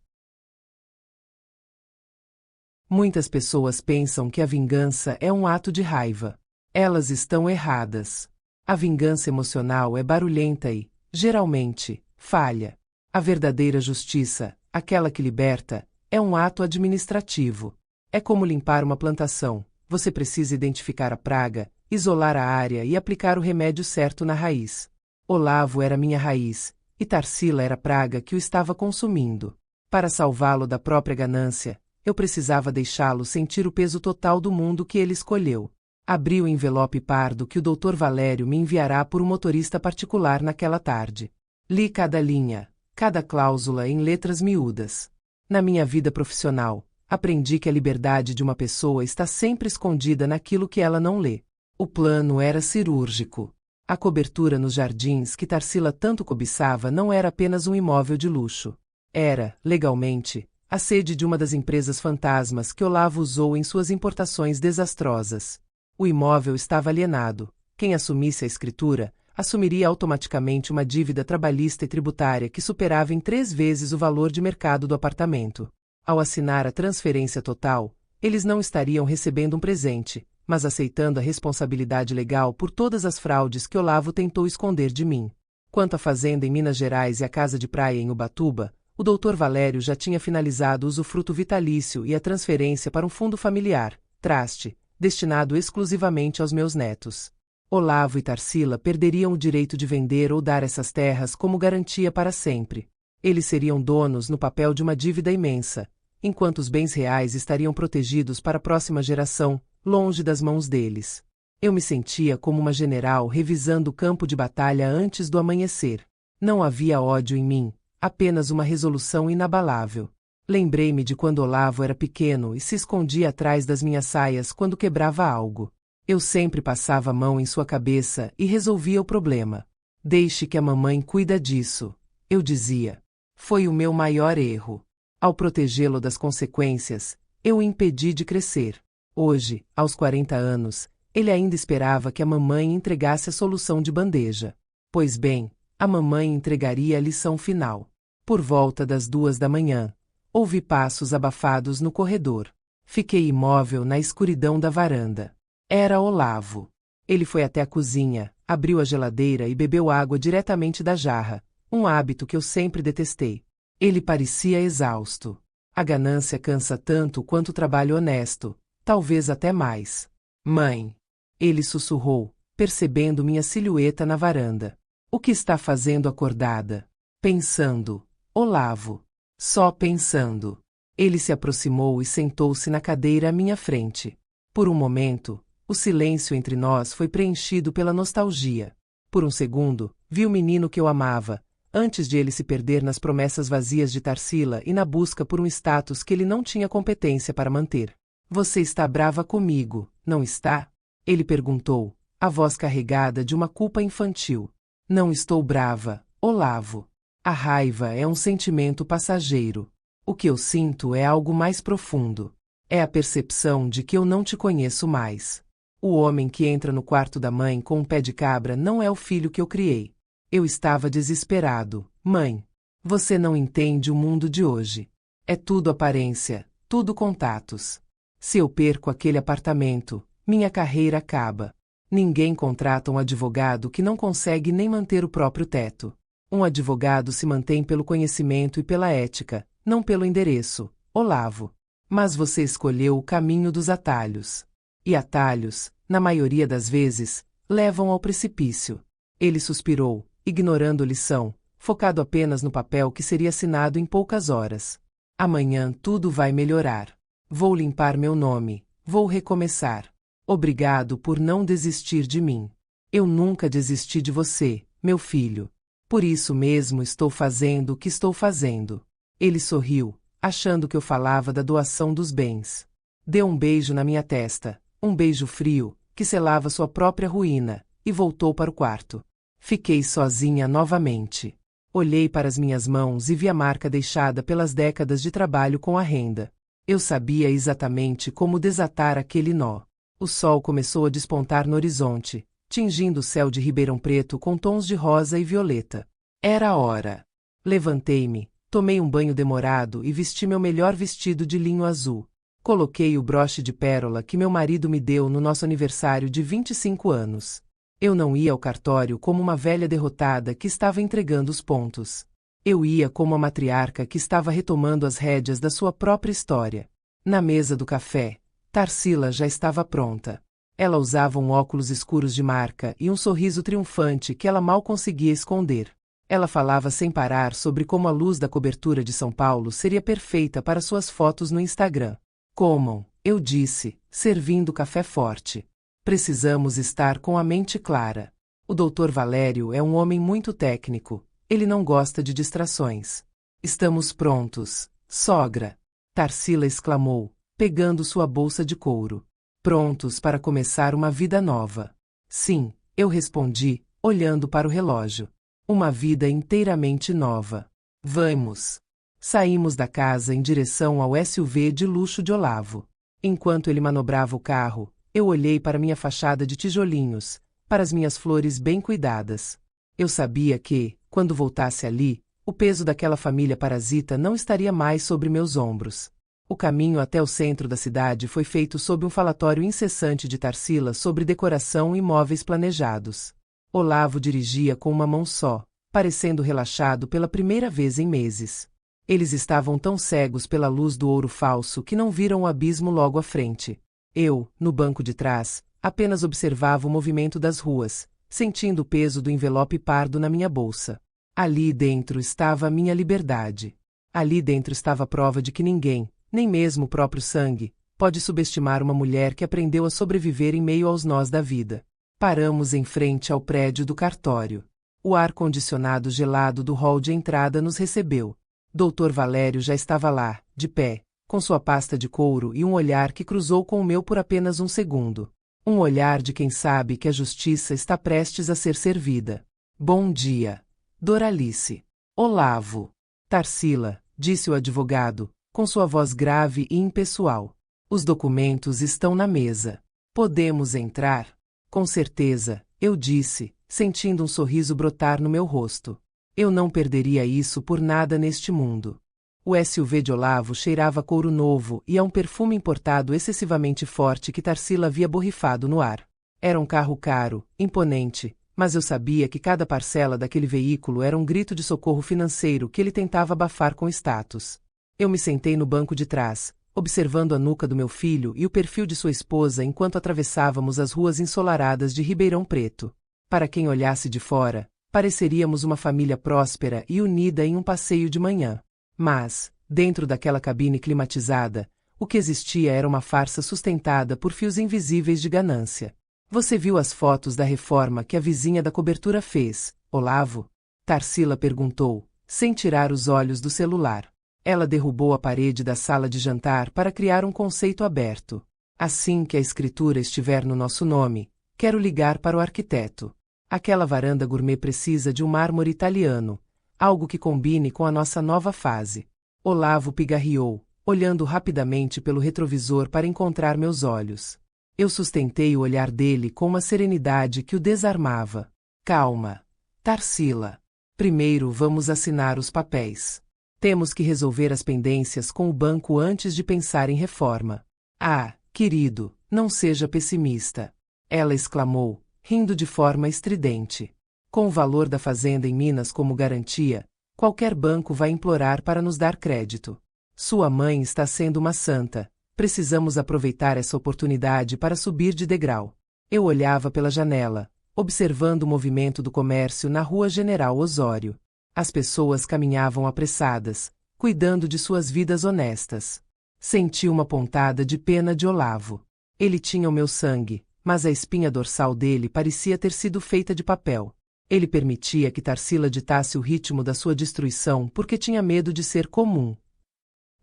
Muitas pessoas pensam que a vingança é um ato de raiva. Elas estão erradas. A vingança emocional é barulhenta e, geralmente, falha. A verdadeira justiça, aquela que liberta, é um ato administrativo. É como limpar uma plantação. Você precisa identificar a praga, isolar a área e aplicar o remédio certo na raiz. Olavo era minha raiz, e Tarsila era a praga que o estava consumindo. Para salvá-lo da própria ganância, eu precisava deixá-lo sentir o peso total do mundo que ele escolheu. Abri o envelope pardo que o Dr. Valério me enviará por um motorista particular naquela tarde. Li cada linha, cada cláusula em letras miúdas. Na minha vida profissional, aprendi que a liberdade de uma pessoa está sempre escondida naquilo que ela não lê. O plano era cirúrgico. A cobertura nos jardins que Tarsila tanto cobiçava não era apenas um imóvel de luxo. Era, legalmente, a sede de uma das empresas fantasmas que Olavo usou em suas importações desastrosas. O imóvel estava alienado. Quem assumisse a escritura, assumiria automaticamente uma dívida trabalhista e tributária que superava em 3 vezes o valor de mercado do apartamento. Ao assinar a transferência total, eles não estariam recebendo um presente, mas aceitando a responsabilidade legal por todas as fraudes que Olavo tentou esconder de mim. Quanto à fazenda em Minas Gerais e à casa de praia em Ubatuba, o Dr. Valério já tinha finalizado o usufruto vitalício e a transferência para um fundo familiar, Traste, destinado exclusivamente aos meus netos. Olavo e Tarsila perderiam o direito de vender ou dar essas terras como garantia para sempre. Eles seriam donos no papel de uma dívida imensa, enquanto os bens reais estariam protegidos para a próxima geração, longe das mãos deles. Eu me sentia como uma general revisando o campo de batalha antes do amanhecer. Não havia ódio em mim, apenas uma resolução inabalável. Lembrei-me de quando Olavo era pequeno e se escondia atrás das minhas saias quando quebrava algo. Eu sempre passava a mão em sua cabeça e resolvia o problema. Deixe que a mamãe cuida disso, eu dizia. Foi o meu maior erro. Ao protegê-lo das consequências, eu o impedi de crescer. Hoje, aos 40 anos, ele ainda esperava que a mamãe entregasse a solução de bandeja. Pois bem, a mamãe entregaria a lição final. Por volta das 2 da manhã, ouvi passos abafados no corredor. Fiquei imóvel na escuridão da varanda. Era Olavo. Ele foi até a cozinha, abriu a geladeira e bebeu água diretamente da jarra, um hábito que eu sempre detestei. Ele parecia exausto. A ganância cansa tanto quanto o trabalho honesto, talvez até mais. Mãe! Ele sussurrou, percebendo minha silhueta na varanda. O que está fazendo acordada? Pensando. Olavo. Só pensando. Ele se aproximou e sentou-se na cadeira à minha frente. Por um momento, o silêncio entre nós foi preenchido pela nostalgia. Por um segundo, vi o menino que eu amava, antes de ele se perder nas promessas vazias de Tarsila e na busca por um status que ele não tinha competência para manter. Você está brava comigo, não está? Ele perguntou, a voz carregada de uma culpa infantil. Não estou brava, Olavo. A raiva é um sentimento passageiro. O que eu sinto é algo mais profundo. É a percepção de que eu não te conheço mais. O homem que entra no quarto da mãe com um pé de cabra não é o filho que eu criei. Eu estava desesperado. Mãe, você não entende o mundo de hoje. É tudo aparência, tudo contatos. Se eu perco aquele apartamento, minha carreira acaba. Ninguém contrata um advogado que não consegue nem manter o próprio teto. Um advogado se mantém pelo conhecimento e pela ética, não pelo endereço, Olavo. Mas você escolheu o caminho dos atalhos. E atalhos, na maioria das vezes, levam ao precipício. Ele suspirou, ignorando lição, focado apenas no papel que seria assinado em poucas horas. Amanhã tudo vai melhorar. Vou limpar meu nome, vou recomeçar. Obrigado por não desistir de mim. Eu nunca desisti de você, meu filho. Por isso mesmo estou fazendo o que estou fazendo. Ele sorriu, achando que eu falava da doação dos bens. Deu um beijo na minha testa, um beijo frio, que selava sua própria ruína, e voltou para o quarto. Fiquei sozinha novamente. Olhei para as minhas mãos e vi a marca deixada pelas décadas de trabalho com a renda. Eu sabia exatamente como desatar aquele nó. O sol começou a despontar no horizonte, tingindo o céu de Ribeirão Preto com tons de rosa e violeta. Era a hora. Levantei-me, tomei um banho demorado e vesti meu melhor vestido de linho azul. Coloquei o broche de pérola que meu marido me deu no nosso aniversário de 25 anos. Eu não ia ao cartório como uma velha derrotada que estava entregando os pontos. Eu ia como a matriarca que estava retomando as rédeas da sua própria história. Na mesa do café, Tarsila já estava pronta. Ela usava um óculos escuros de marca e um sorriso triunfante que ela mal conseguia esconder. Ela falava sem parar sobre como a luz da cobertura de São Paulo seria perfeita para suas fotos no Instagram. Comam, eu disse, servindo café forte. Precisamos estar com a mente clara. O Dr. Valério é um homem muito técnico. Ele não gosta de distrações. Estamos prontos, sogra. Tarsila exclamou, pegando sua bolsa de couro. Prontos para começar uma vida nova. Sim, eu respondi, olhando para o relógio. Uma vida inteiramente nova. Vamos. Saímos da casa em direção ao SUV de luxo de Olavo. Enquanto ele manobrava o carro, eu olhei para minha fachada de tijolinhos, para as minhas flores bem cuidadas. Eu sabia que, quando voltasse ali, o peso daquela família parasita não estaria mais sobre meus ombros. O caminho até o centro da cidade foi feito sob um falatório incessante de Tarsila sobre decoração e móveis planejados. Olavo dirigia com uma mão só, parecendo relaxado pela primeira vez em meses. Eles estavam tão cegos pela luz do ouro falso que não viram o abismo logo à frente. Eu, no banco de trás, apenas observava o movimento das ruas, sentindo o peso do envelope pardo na minha bolsa. Ali dentro estava a minha liberdade. Ali dentro estava a prova de que ninguém, nem mesmo o próprio sangue, pode subestimar uma mulher que aprendeu a sobreviver em meio aos nós da vida. Paramos em frente ao prédio do cartório. O ar-condicionado gelado do hall de entrada nos recebeu. Dr. Valério já estava lá, de pé, com sua pasta de couro e um olhar que cruzou com o meu por apenas um segundo. Um olhar de quem sabe que a justiça está prestes a ser servida. Bom dia, Doralice. Olavo. Tarsila, disse o advogado, com sua voz grave e impessoal. Os documentos estão na mesa. Podemos entrar? Com certeza, eu disse, sentindo um sorriso brotar no meu rosto. Eu não perderia isso por nada neste mundo. O SUV de Olavo cheirava a couro novo e a um perfume importado excessivamente forte que Tarsila havia borrifado no ar. Era um carro caro, imponente, mas eu sabia que cada parcela daquele veículo era um grito de socorro financeiro que ele tentava abafar com status. Eu me sentei no banco de trás, observando a nuca do meu filho e o perfil de sua esposa enquanto atravessávamos as ruas ensolaradas de Ribeirão Preto. Para quem olhasse de fora, pareceríamos uma família próspera e unida em um passeio de manhã. Mas, dentro daquela cabine climatizada, o que existia era uma farsa sustentada por fios invisíveis de ganância. Você viu as fotos da reforma que a vizinha da cobertura fez, Olavo? Tarsila perguntou, sem tirar os olhos do celular. Ela derrubou a parede da sala de jantar para criar um conceito aberto. Assim que a escritura estiver no nosso nome, quero ligar para o arquiteto. Aquela varanda gourmet precisa de um mármore italiano, algo que combine com a nossa nova fase. Olavo pigarreou, olhando rapidamente pelo retrovisor para encontrar meus olhos. Eu sustentei o olhar dele com uma serenidade que o desarmava. Calma, Tarsila. Primeiro vamos assinar os papéis. Temos que resolver as pendências com o banco antes de pensar em reforma. Ah, querido, não seja pessimista. Ela exclamou, rindo de forma estridente. Com o valor da fazenda em Minas como garantia, qualquer banco vai implorar para nos dar crédito. Sua mãe está sendo uma santa. Precisamos aproveitar essa oportunidade para subir de degrau. Eu olhava pela janela, observando o movimento do comércio na Rua General Osório. As pessoas caminhavam apressadas, cuidando de suas vidas honestas. Senti uma pontada de pena de Olavo. Ele tinha o meu sangue, mas a espinha dorsal dele parecia ter sido feita de papel. Ele permitia que Tarsila ditasse o ritmo da sua destruição porque tinha medo de ser comum.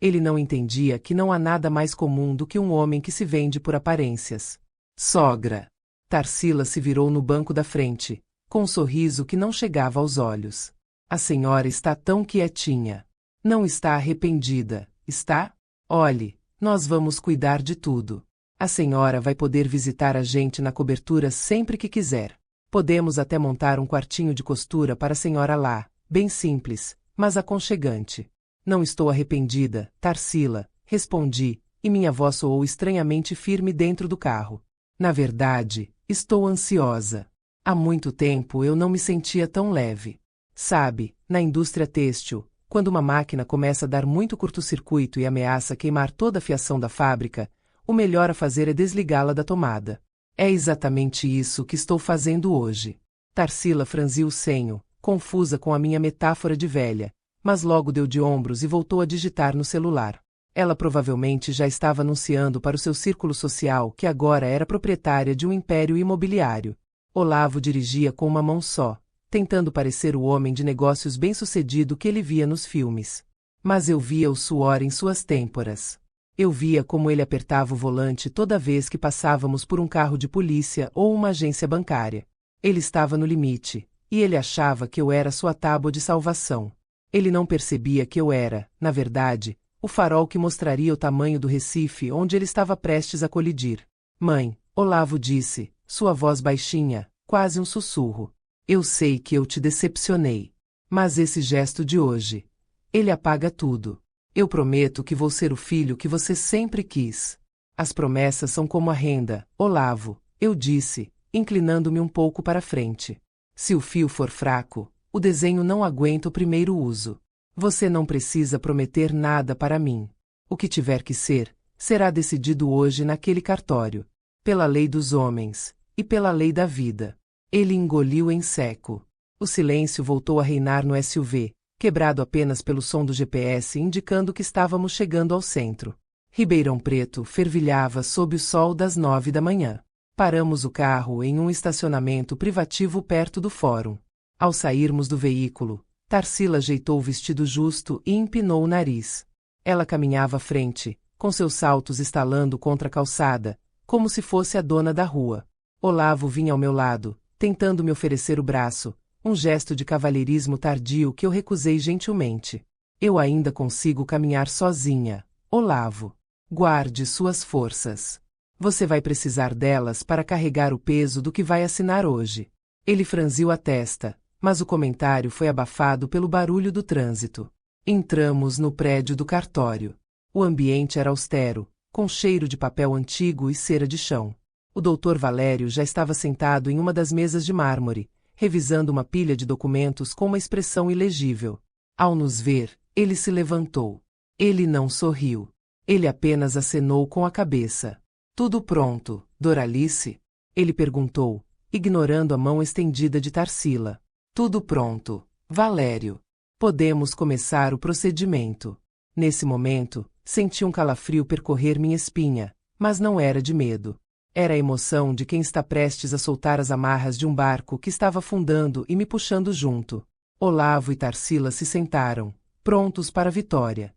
Ele não entendia que não há nada mais comum do que um homem que se vende por aparências. Sogra! Tarsila se virou no banco da frente, com um sorriso que não chegava aos olhos. A senhora está tão quietinha. Não está arrependida, está? Olhe, nós vamos cuidar de tudo. A senhora vai poder visitar a gente na cobertura sempre que quiser. Podemos até montar um quartinho de costura para a senhora lá, bem simples, mas aconchegante. Não estou arrependida, Tarsila, respondi, e minha voz soou estranhamente firme dentro do carro. Na verdade, estou ansiosa. Há muito tempo eu não me sentia tão leve. Sabe, na indústria têxtil, quando uma máquina começa a dar muito curto-circuito e ameaça queimar toda a fiação da fábrica, o melhor a fazer é desligá-la da tomada. É exatamente isso que estou fazendo hoje. Tarsila franziu o senho, confusa com a minha metáfora de velha, mas logo deu de ombros e voltou a digitar no celular. Ela provavelmente já estava anunciando para o seu círculo social que agora era proprietária de um império imobiliário. Olavo dirigia com uma mão só, tentando parecer o homem de negócios bem-sucedido que ele via nos filmes. Mas eu via o suor em suas têmporas. Eu via como ele apertava o volante toda vez que passávamos por um carro de polícia ou uma agência bancária. Ele estava no limite, e ele achava que eu era sua tábua de salvação. Ele não percebia que eu era, na verdade, o farol que mostraria o tamanho do Recife onde ele estava prestes a colidir. Mãe, Olavo disse, sua voz baixinha, quase um sussurro. Eu sei que eu te decepcionei. Mas esse gesto de hoje, ele apaga tudo. Eu prometo que vou ser o filho que você sempre quis. As promessas são como a renda, Olavo, eu disse, inclinando-me um pouco para frente. Se o fio for fraco, o desenho não aguenta o primeiro uso. Você não precisa prometer nada para mim. O que tiver que ser, será decidido hoje naquele cartório. Pela lei dos homens, e pela lei da vida. Ele engoliu em seco. O silêncio voltou a reinar no SUV, quebrado apenas pelo som do GPS indicando que estávamos chegando ao centro. Ribeirão Preto fervilhava sob o sol das 9 da manhã. Paramos o carro em um estacionamento privativo perto do fórum. Ao sairmos do veículo, Tarsila ajeitou o vestido justo e empinou o nariz. Ela caminhava à frente, com seus saltos estalando contra a calçada, como se fosse a dona da rua. Olavo vinha ao meu lado, tentando me oferecer o braço, um gesto de cavalheirismo tardio que eu recusei gentilmente. Eu ainda consigo caminhar sozinha, Olavo. Guarde suas forças. Você vai precisar delas para carregar o peso do que vai assinar hoje. Ele franziu a testa, mas o comentário foi abafado pelo barulho do trânsito. Entramos no prédio do cartório. O ambiente era austero, com cheiro de papel antigo e cera de chão. O doutor Valério já estava sentado em uma das mesas de mármore, revisando uma pilha de documentos com uma expressão ilegível. Ao nos ver, ele se levantou. Ele não sorriu. Ele apenas acenou com a cabeça. Tudo pronto, Doralice? Ele perguntou, ignorando a mão estendida de Tarsila. Tudo pronto, Valério. Podemos começar o procedimento. Nesse momento, senti um calafrio percorrer minha espinha, mas não era de medo. Era a emoção de quem está prestes a soltar as amarras de um barco que estava afundando e me puxando junto. Olavo e Tarsila se sentaram, prontos para a vitória.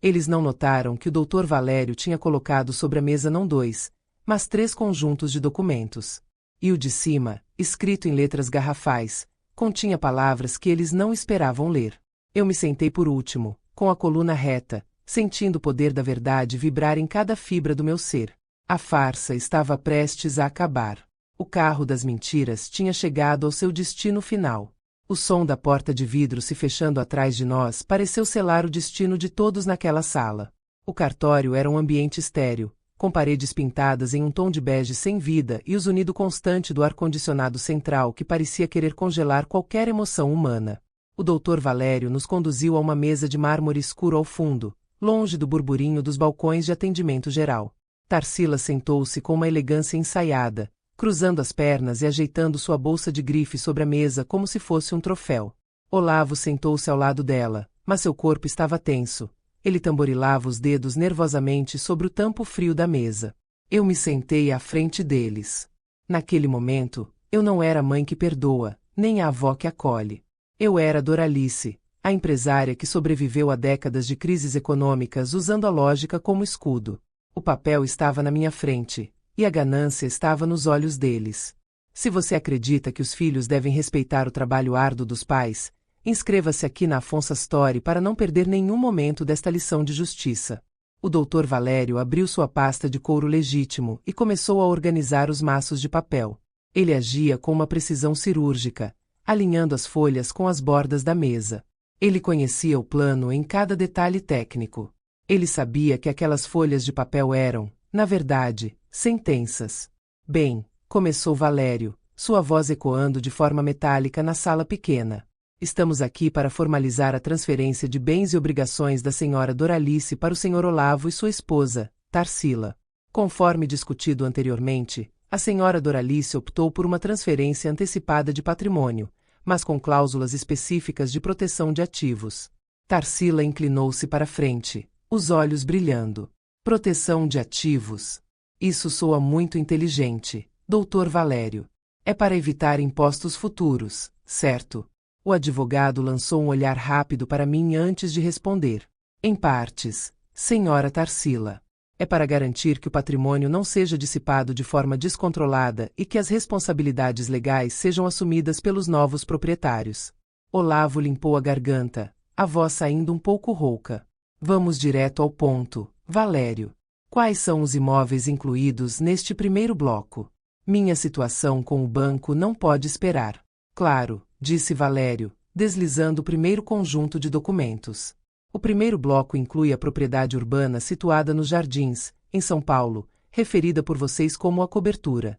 Eles não notaram que o Dr. Valério tinha colocado sobre a mesa não 2, mas 3 conjuntos de documentos. E o de cima, escrito em letras garrafais, continha palavras que eles não esperavam ler. Eu me sentei por último, com a coluna reta, sentindo o poder da verdade vibrar em cada fibra do meu ser. A farsa estava prestes a acabar. O carro das mentiras tinha chegado ao seu destino final. O som da porta de vidro se fechando atrás de nós pareceu selar o destino de todos naquela sala. O cartório era um ambiente estéril, com paredes pintadas em um tom de bege sem vida e o zunido constante do ar-condicionado central que parecia querer congelar qualquer emoção humana. O Dr. Valério nos conduziu a uma mesa de mármore escuro ao fundo, longe do burburinho dos balcões de atendimento geral. Tarsila sentou-se com uma elegância ensaiada, cruzando as pernas e ajeitando sua bolsa de grife sobre a mesa como se fosse um troféu. Olavo sentou-se ao lado dela, mas seu corpo estava tenso. Ele tamborilava os dedos nervosamente sobre o tampo frio da mesa. Eu me sentei à frente deles. Naquele momento, eu não era a mãe que perdoa, nem a avó que acolhe. Eu era Doralice, a empresária que sobreviveu a décadas de crises econômicas usando a lógica como escudo. O papel estava na minha frente, e a ganância estava nos olhos deles. Se você acredita que os filhos devem respeitar o trabalho árduo dos pais, inscreva-se aqui na Afonso Story para não perder nenhum momento desta lição de justiça. O Dr. Valério abriu sua pasta de couro legítimo e começou a organizar os maços de papel. Ele agia com uma precisão cirúrgica, alinhando as folhas com as bordas da mesa. Ele conhecia o plano em cada detalhe técnico. Ele sabia que aquelas folhas de papel eram, na verdade, sentenças. Bem, começou Valério, sua voz ecoando de forma metálica na sala pequena. Estamos aqui para formalizar a transferência de bens e obrigações da senhora Doralice para o senhor Olavo e sua esposa, Tarsila. Conforme discutido anteriormente, a senhora Doralice optou por uma transferência antecipada de patrimônio, mas com cláusulas específicas de proteção de ativos. Tarsila inclinou-se para frente, os olhos brilhando. Proteção de ativos. Isso soa muito inteligente, Dr. Valério. É para evitar impostos futuros, certo? O advogado lançou um olhar rápido para mim antes de responder. Em partes, senhora Tarsila. É para garantir que o patrimônio não seja dissipado de forma descontrolada e que as responsabilidades legais sejam assumidas pelos novos proprietários. Olavo limpou a garganta, a voz saindo um pouco rouca. Vamos direto ao ponto, Valério. Quais são os imóveis incluídos neste primeiro bloco? Minha situação com o banco não pode esperar. Claro, disse Valério, deslizando o primeiro conjunto de documentos. O primeiro bloco inclui a propriedade urbana situada nos Jardins, em São Paulo, referida por vocês como a cobertura.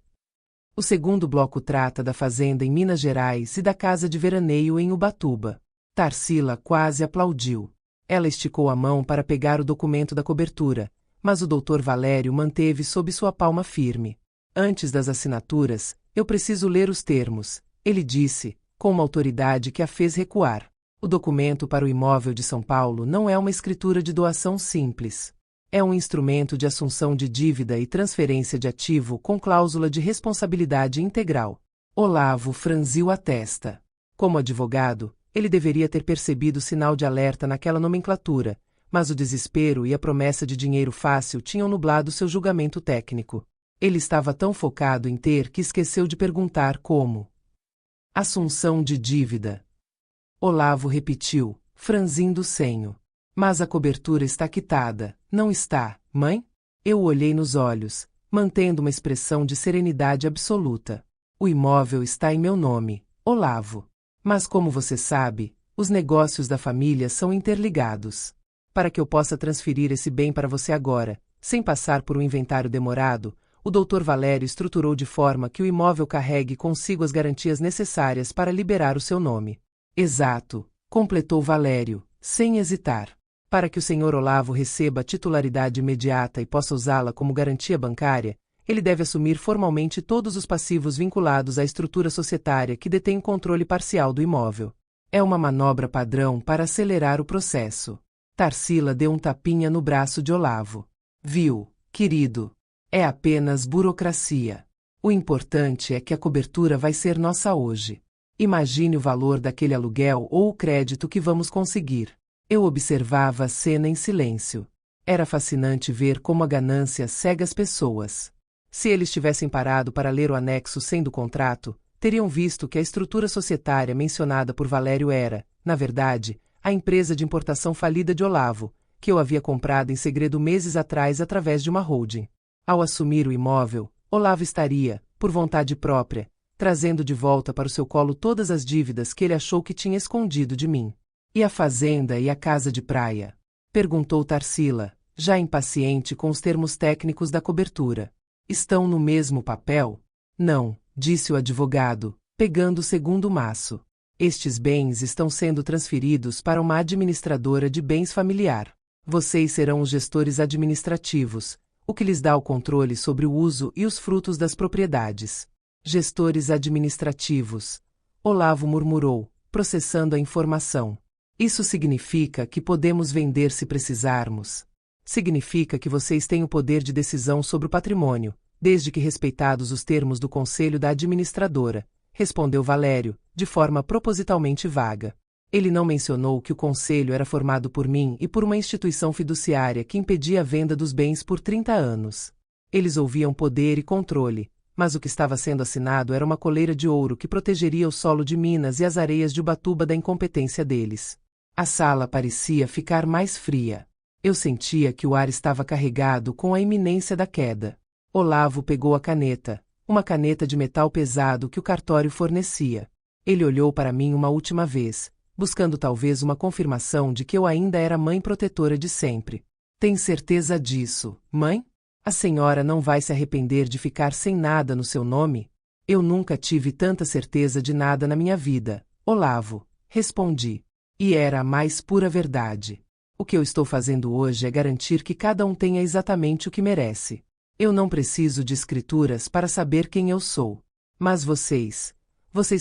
O segundo bloco trata da fazenda em Minas Gerais e da casa de veraneio em Ubatuba. Tarsila quase aplaudiu. Ela esticou a mão para pegar o documento da cobertura, mas o Dr. Valério manteve sob sua palma firme. Antes das assinaturas, eu preciso ler os termos, ele disse, com uma autoridade que a fez recuar. O documento para o imóvel de São Paulo não é uma escritura de doação simples. É um instrumento de assunção de dívida e transferência de ativo com cláusula de responsabilidade integral. Olavo franziu a testa. Como advogado, ele deveria ter percebido o sinal de alerta naquela nomenclatura, mas o desespero e a promessa de dinheiro fácil tinham nublado seu julgamento técnico. Ele estava tão focado em ter que esqueceu de perguntar como. Assunção de dívida. Olavo repetiu, franzindo o senho. Mas a cobertura está quitada, não está, mãe? Eu o olhei nos olhos, mantendo uma expressão de serenidade absoluta. O imóvel está em meu nome, Olavo. Mas como você sabe, os negócios da família são interligados. Para que eu possa transferir esse bem para você agora, sem passar por um inventário demorado, o Dr. Valério estruturou de forma que o imóvel carregue consigo as garantias necessárias para liberar o seu nome. Exato, completou Valério, sem hesitar. Para que o Sr. Olavo receba a titularidade imediata e possa usá-la como garantia bancária, ele deve assumir formalmente todos os passivos vinculados à estrutura societária que detém o controle parcial do imóvel. É uma manobra padrão para acelerar o processo. Tarsila deu um tapinha no braço de Olavo. Viu, querido? É apenas burocracia. O importante é que a cobertura vai ser nossa hoje. Imagine o valor daquele aluguel ou o crédito que vamos conseguir. Eu observava a cena em silêncio. Era fascinante ver como a ganância cega as pessoas. Se eles tivessem parado para ler o anexo 100 do contrato, teriam visto que a estrutura societária mencionada por Valério era, na verdade, a empresa de importação falida de Olavo, que eu havia comprado em segredo meses atrás através de uma holding. Ao assumir o imóvel, Olavo estaria, por vontade própria, trazendo de volta para o seu colo todas as dívidas que ele achou que tinha escondido de mim. E a fazenda e a casa de praia? Perguntou Tarsila, já impaciente com os termos técnicos da cobertura. Estão no mesmo papel? Não, disse o advogado, pegando o segundo maço. Estes bens estão sendo transferidos para uma administradora de bens familiar. Vocês serão os gestores administrativos, o que lhes dá o controle sobre o uso e os frutos das propriedades. Gestores administrativos. Olavo murmurou, processando a informação. Isso significa que podemos vender se precisarmos. Significa que vocês têm o poder de decisão sobre o patrimônio, desde que respeitados os termos do conselho da administradora, respondeu Valério, de forma propositalmente vaga. Ele não mencionou que o conselho era formado por mim e por uma instituição fiduciária que impedia a venda dos bens por 30 anos. Eles ouviam poder e controle, mas o que estava sendo assinado era uma coleira de ouro que protegeria o solo de Minas e as areias de Ubatuba da incompetência deles. A sala parecia ficar mais fria. Eu sentia que o ar estava carregado com a iminência da queda. Olavo pegou a caneta, uma caneta de metal pesado que o cartório fornecia. Ele olhou para mim uma última vez, buscando talvez uma confirmação de que eu ainda era a mãe protetora de sempre. Tem certeza disso, mãe? A senhora não vai se arrepender de ficar sem nada no seu nome? Eu nunca tive tanta certeza de nada na minha vida, Olavo, respondi. E era a mais pura verdade. O que eu estou fazendo hoje é garantir que cada um tenha exatamente o que merece. Eu não preciso de escrituras para saber quem eu sou. Mas vocês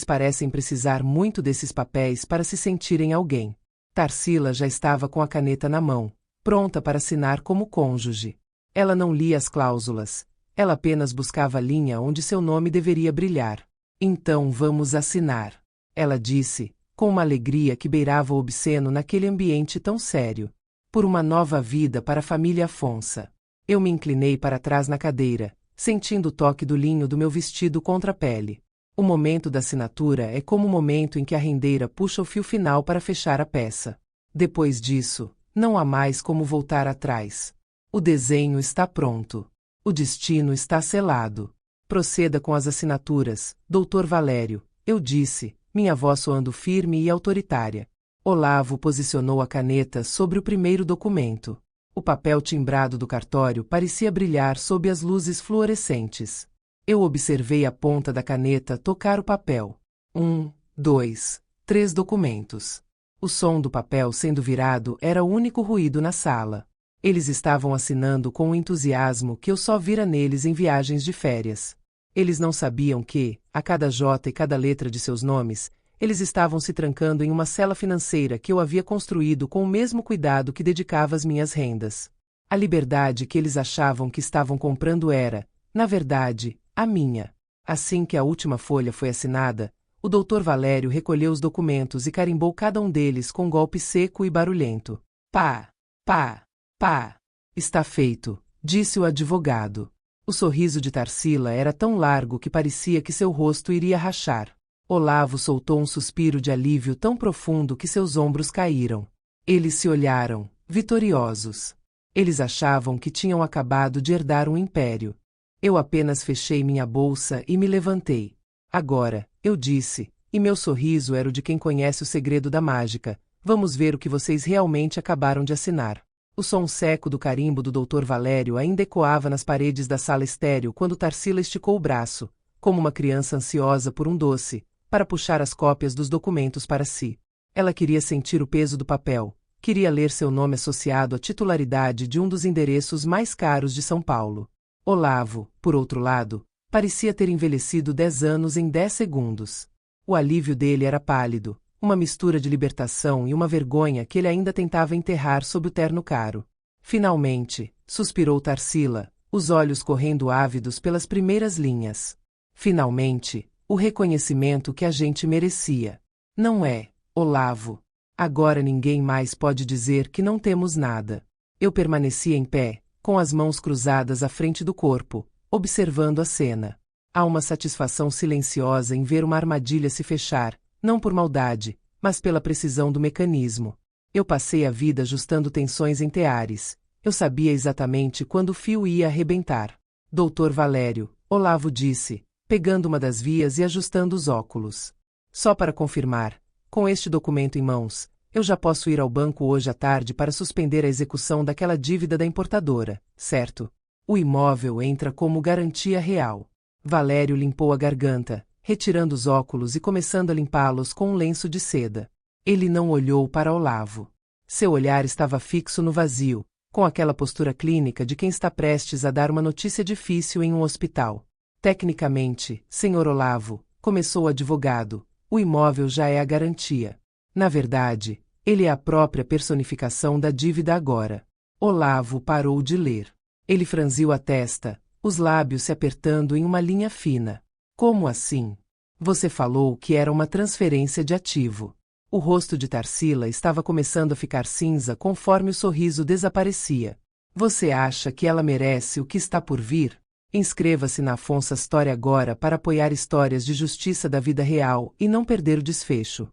parecem precisar muito desses papéis para se sentirem alguém. Tarsila já estava com a caneta na mão, pronta para assinar como cônjuge. Ela não lia as cláusulas, ela apenas buscava a linha onde seu nome deveria brilhar. Então vamos assinar, ela disse, com uma alegria que beirava o obsceno naquele ambiente tão sério. Por uma nova vida para a família Afonso. Eu me inclinei para trás na cadeira, sentindo o toque do linho do meu vestido contra a pele. O momento da assinatura é como o momento em que a rendeira puxa o fio final para fechar a peça. Depois disso, não há mais como voltar atrás. O desenho está pronto. O destino está selado. Proceda com as assinaturas, Dr. Valério, eu disse, minha voz soando firme e autoritária. Olavo posicionou a caneta sobre o primeiro documento. O papel timbrado do cartório parecia brilhar sob as luzes fluorescentes. Eu observei a ponta da caneta tocar o papel. 1, 2, 3 documentos. O som do papel sendo virado era o único ruído na sala. Eles estavam assinando com um entusiasmo que eu só vira neles em viagens de férias. Eles não sabiam que, a cada jota e cada letra de seus nomes, eles estavam se trancando em uma cela financeira que eu havia construído com o mesmo cuidado que dedicava às minhas rendas. A liberdade que eles achavam que estavam comprando era, na verdade, a minha. Assim que a última folha foi assinada, o Dr. Valério recolheu os documentos e carimbou cada um deles com um golpe seco e barulhento. Pá! Pá! Pá! Está feito, disse o advogado. O sorriso de Tarsila era tão largo que parecia que seu rosto iria rachar. Olavo soltou um suspiro de alívio tão profundo que seus ombros caíram. Eles se olharam, vitoriosos. Eles achavam que tinham acabado de herdar um império. Eu apenas fechei minha bolsa e me levantei. Agora, eu disse, e meu sorriso era o de quem conhece o segredo da mágica, vamos ver o que vocês realmente acabaram de assinar. O som seco do carimbo do Dr. Valério ainda ecoava nas paredes da sala estéril quando Tarsila esticou o braço, como uma criança ansiosa por um doce, para puxar as cópias dos documentos para si. Ela queria sentir o peso do papel, queria ler seu nome associado à titularidade de um dos endereços mais caros de São Paulo. Olavo, por outro lado, parecia ter envelhecido 10 anos em 10 segundos. O alívio dele era pálido, uma mistura de libertação e uma vergonha que ele ainda tentava enterrar sob o terno caro. Finalmente, suspirou Tarsila, os olhos correndo ávidos pelas primeiras linhas. Finalmente, o reconhecimento que a gente merecia. Não é, Olavo. Agora ninguém mais pode dizer que não temos nada. Eu permanecia em pé, com as mãos cruzadas à frente do corpo, observando a cena. Há uma satisfação silenciosa em ver uma armadilha se fechar, não por maldade, mas pela precisão do mecanismo. Eu passei a vida ajustando tensões em teares. Eu sabia exatamente quando o fio ia arrebentar. Doutor Valério, Olavo disse, pegando uma das vias e ajustando os óculos. Só para confirmar, com este documento em mãos, eu já posso ir ao banco hoje à tarde para suspender a execução daquela dívida da importadora, certo? O imóvel entra como garantia real. Valério limpou a garganta, retirando os óculos e começando a limpá-los com um lenço de seda. Ele não olhou para Olavo. Seu olhar estava fixo no vazio, com aquela postura clínica de quem está prestes a dar uma notícia difícil em um hospital. Tecnicamente, Sr. Olavo, começou o advogado, o imóvel já é a garantia. Na verdade, ele é a própria personificação da dívida agora. Olavo parou de ler. Ele franziu a testa, os lábios se apertando em uma linha fina. Como assim? Você falou que era uma transferência de ativo. O rosto de Tarsila estava começando a ficar cinza conforme o sorriso desaparecia. Você acha que ela merece o que está por vir? Inscreva-se na Afonso Story agora para apoiar histórias de justiça da vida real e não perder o desfecho.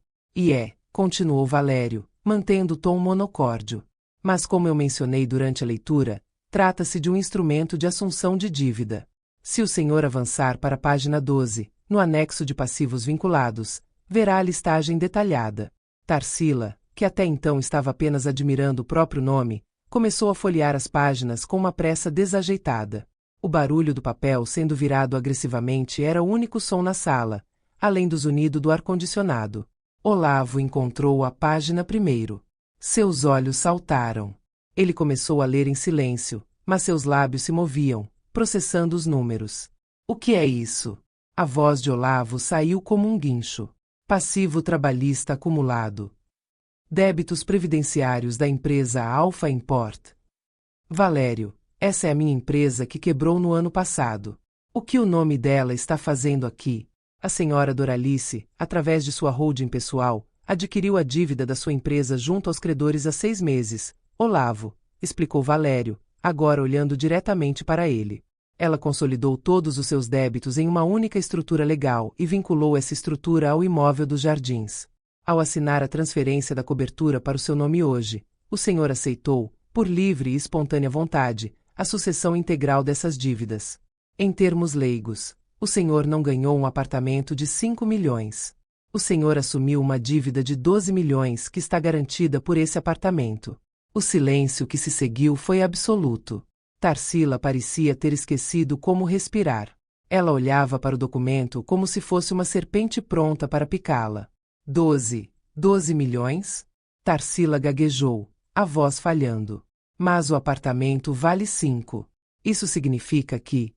Continuou Valério, mantendo o tom monocórdio. Mas como eu mencionei durante a leitura, trata-se de um instrumento de assunção de dívida. Se o senhor avançar para a página 12, no anexo de passivos vinculados, verá a listagem detalhada. Tarsila, que até então estava apenas admirando o próprio nome, começou a folhear as páginas com uma pressa desajeitada. O barulho do papel sendo virado agressivamente era o único som na sala, além do zunido do ar-condicionado. Olavo encontrou a página primeiro. Seus olhos saltaram. Ele começou a ler em silêncio, mas seus lábios se moviam, processando os números. O que é isso? A voz de Olavo saiu como um guincho. Passivo trabalhista acumulado. Débitos previdenciários da empresa Alpha Import. Valério, essa é a minha empresa que quebrou no ano passado. O que o nome dela está fazendo aqui? A senhora Doralice, através de sua holding pessoal, adquiriu a dívida da sua empresa junto aos credores há 6 meses. Olavo, explicou Valério, agora olhando diretamente para ele. Ela consolidou todos os seus débitos em uma única estrutura legal e vinculou essa estrutura ao imóvel dos Jardins. Ao assinar a transferência da cobertura para o seu nome hoje, o senhor aceitou, por livre e espontânea vontade, a sucessão integral dessas dívidas. Em termos leigos, o senhor não ganhou um apartamento de 5 milhões. O senhor assumiu uma dívida de 12 milhões que está garantida por esse apartamento. O silêncio que se seguiu foi absoluto. Tarsila parecia ter esquecido como respirar. Ela olhava para o documento como se fosse uma serpente pronta para picá-la. 12 milhões? Tarsila gaguejou, a voz falhando. Mas o apartamento vale 5. Isso significa que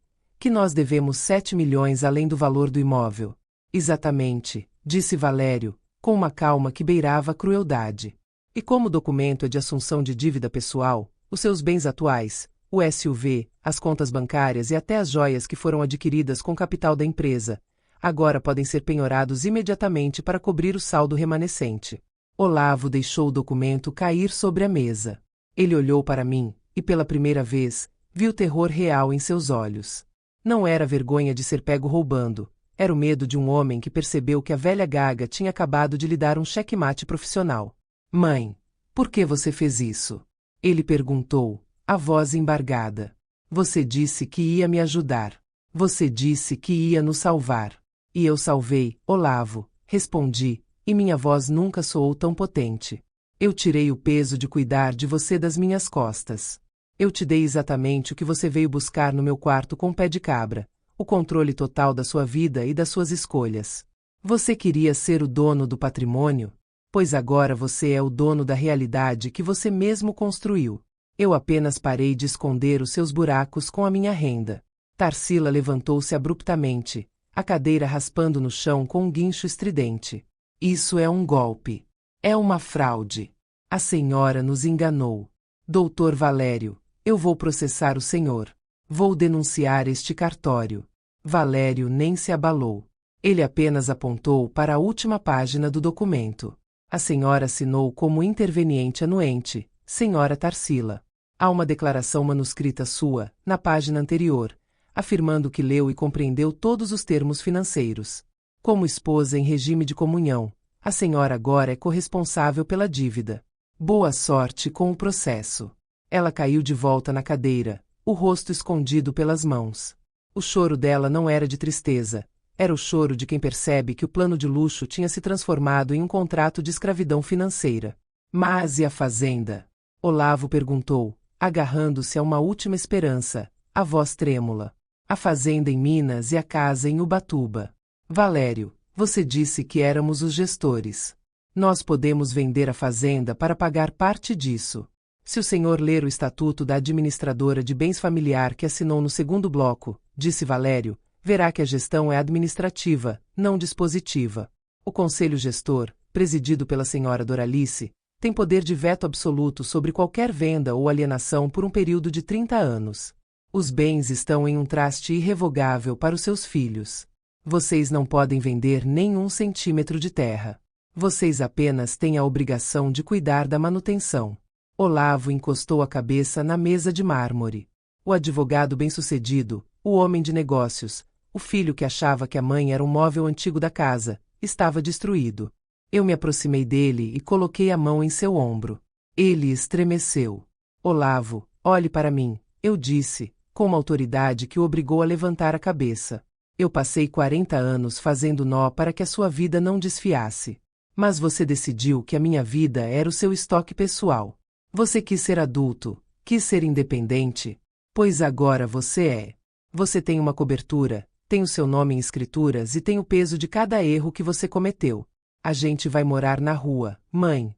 nós devemos 7 milhões além do valor do imóvel. Exatamente, disse Valério, com uma calma que beirava a crueldade. E como o documento é de assunção de dívida pessoal, os seus bens atuais, o SUV, as contas bancárias e até as joias que foram adquiridas com capital da empresa, agora podem ser penhorados imediatamente para cobrir o saldo remanescente. Olavo deixou o documento cair sobre a mesa. Ele olhou para mim, e pela primeira vez, viu terror real em seus olhos. Não era a vergonha de ser pego roubando, era o medo de um homem que percebeu que a velha Gaga tinha acabado de lhe dar um checkmate profissional. Mãe, por que você fez isso? Ele perguntou, a voz embargada. Você disse que ia me ajudar. Você disse que ia nos salvar. E eu salvei, Olavo, respondi, e minha voz nunca soou tão potente. Eu tirei o peso de cuidar de você das minhas costas. Eu te dei exatamente o que você veio buscar no meu quarto com o pé de cabra, o controle total da sua vida e das suas escolhas. Você queria ser o dono do patrimônio? Pois agora você é o dono da realidade que você mesmo construiu. Eu apenas parei de esconder os seus buracos com a minha renda. Tarsila levantou-se abruptamente, a cadeira raspando no chão com um guincho estridente. Isso é um golpe. É uma fraude. A senhora nos enganou. Doutor Valério, eu vou processar o senhor. Vou denunciar este cartório. Valério nem se abalou. Ele apenas apontou para a última página do documento. A senhora assinou como interveniente anuente, senhora Tarsila. Há uma declaração manuscrita sua, na página anterior, afirmando que leu e compreendeu todos os termos financeiros. Como esposa em regime de comunhão, a senhora agora é corresponsável pela dívida. Boa sorte com o processo. Ela caiu de volta na cadeira, o rosto escondido pelas mãos. O choro dela não era de tristeza, era o choro de quem percebe que o plano de luxo tinha se transformado em um contrato de escravidão financeira. Mas e a fazenda? Olavo perguntou, agarrando-se a uma última esperança, a voz trêmula. A fazenda em Minas e a casa em Ubatuba. Valério, você disse que éramos os gestores. Nós podemos vender a fazenda para pagar parte disso. Se o senhor ler o estatuto da administradora de bens familiar que assinou no segundo bloco, disse Valério, verá que a gestão é administrativa, não dispositiva. O conselho gestor, presidido pela senhora Doralice, tem poder de veto absoluto sobre qualquer venda ou alienação por um período de 30 anos. Os bens estão em um traste irrevogável para os seus filhos. Vocês não podem vender nem 1 centímetro de terra. Vocês apenas têm a obrigação de cuidar da manutenção. Olavo encostou a cabeça na mesa de mármore. O advogado bem-sucedido, o homem de negócios, o filho que achava que a mãe era um móvel antigo da casa, estava destruído. Eu me aproximei dele e coloquei a mão em seu ombro. Ele estremeceu. Olavo, olhe para mim, eu disse, com uma autoridade que o obrigou a levantar a cabeça. Eu passei 40 anos fazendo nó para que a sua vida não desfiasse. Mas você decidiu que a minha vida era o seu estoque pessoal. Você quis ser adulto, quis ser independente. Pois agora você é. Você tem uma cobertura, tem o seu nome em escrituras e tem o peso de cada erro que você cometeu. A gente vai morar na rua, mãe.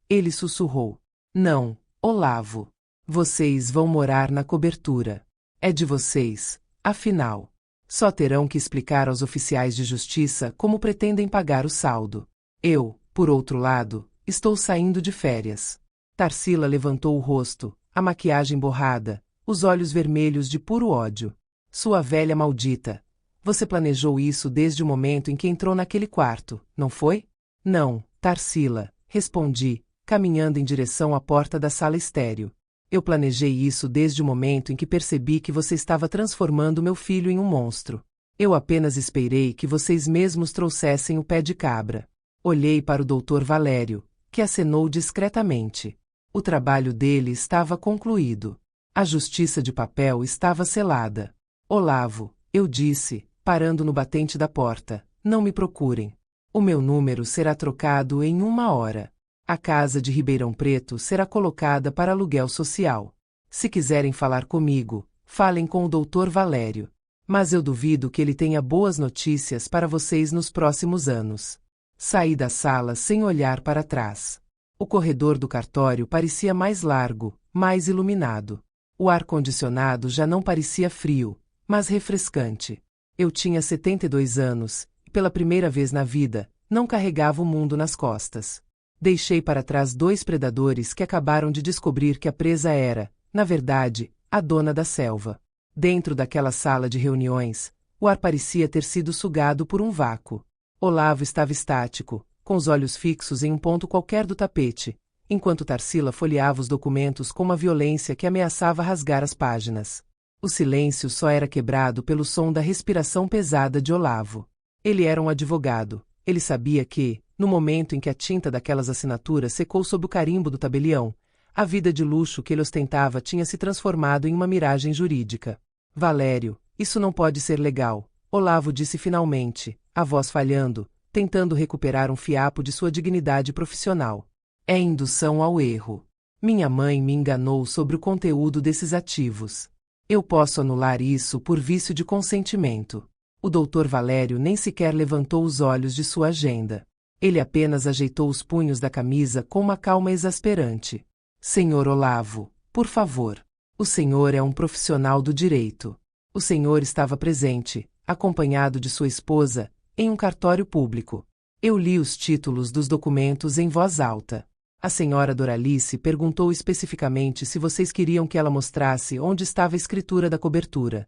Ele sussurrou. Não, Olavo. Vocês vão morar na cobertura. É de vocês, afinal. Só terão que explicar aos oficiais de justiça como pretendem pagar o saldo. Eu, por outro lado, estou saindo de férias. Tarsila levantou o rosto, a maquiagem borrada, os olhos vermelhos de puro ódio. Sua velha maldita. Você planejou isso desde o momento em que entrou naquele quarto, não foi? Não, Tarsila, respondi, caminhando em direção à porta da sala estéril. Eu planejei isso desde o momento em que percebi que você estava transformando meu filho em um monstro. Eu apenas esperei que vocês mesmos trouxessem o pé de cabra. Olhei para o doutor Valério, que acenou discretamente. O trabalho dele estava concluído. A justiça de papel estava selada. Olavo, eu disse, parando no batente da porta, não me procurem. O meu número será trocado em 1 hora. A casa de Ribeirão Preto será colocada para aluguel social. Se quiserem falar comigo, falem com o doutor Valério. Mas eu duvido que ele tenha boas notícias para vocês nos próximos anos. Saí da sala sem olhar para trás. O corredor do cartório parecia mais largo, mais iluminado. O ar-condicionado já não parecia frio, mas refrescante. Eu tinha 72 anos, e pela primeira vez na vida, não carregava o mundo nas costas. Deixei para trás 2 predadores que acabaram de descobrir que a presa era, na verdade, a dona da selva. Dentro daquela sala de reuniões, o ar parecia ter sido sugado por um vácuo. Olavo estava estático, com os olhos fixos em um ponto qualquer do tapete, enquanto Tarsila folheava os documentos com uma violência que ameaçava rasgar as páginas. O silêncio só era quebrado pelo som da respiração pesada de Olavo. Ele era um advogado. Ele sabia que, no momento em que a tinta daquelas assinaturas secou sob o carimbo do tabelião, a vida de luxo que ele ostentava tinha se transformado em uma miragem jurídica. Valério, isso não pode ser legal, Olavo disse finalmente, a voz falhando, tentando recuperar um fiapo de sua dignidade profissional. É indução ao erro. Minha mãe me enganou sobre o conteúdo desses ativos. Eu posso anular isso por vício de consentimento. O Dr. Valério nem sequer levantou os olhos de sua agenda. Ele apenas ajeitou os punhos da camisa com uma calma exasperante. Senhor Olavo, por favor. O senhor é um profissional do direito. O senhor estava presente, acompanhado de sua esposa, em um cartório público. Eu li os títulos dos documentos em voz alta. A senhora Doralice perguntou especificamente se vocês queriam que ela mostrasse onde estava a escritura da cobertura.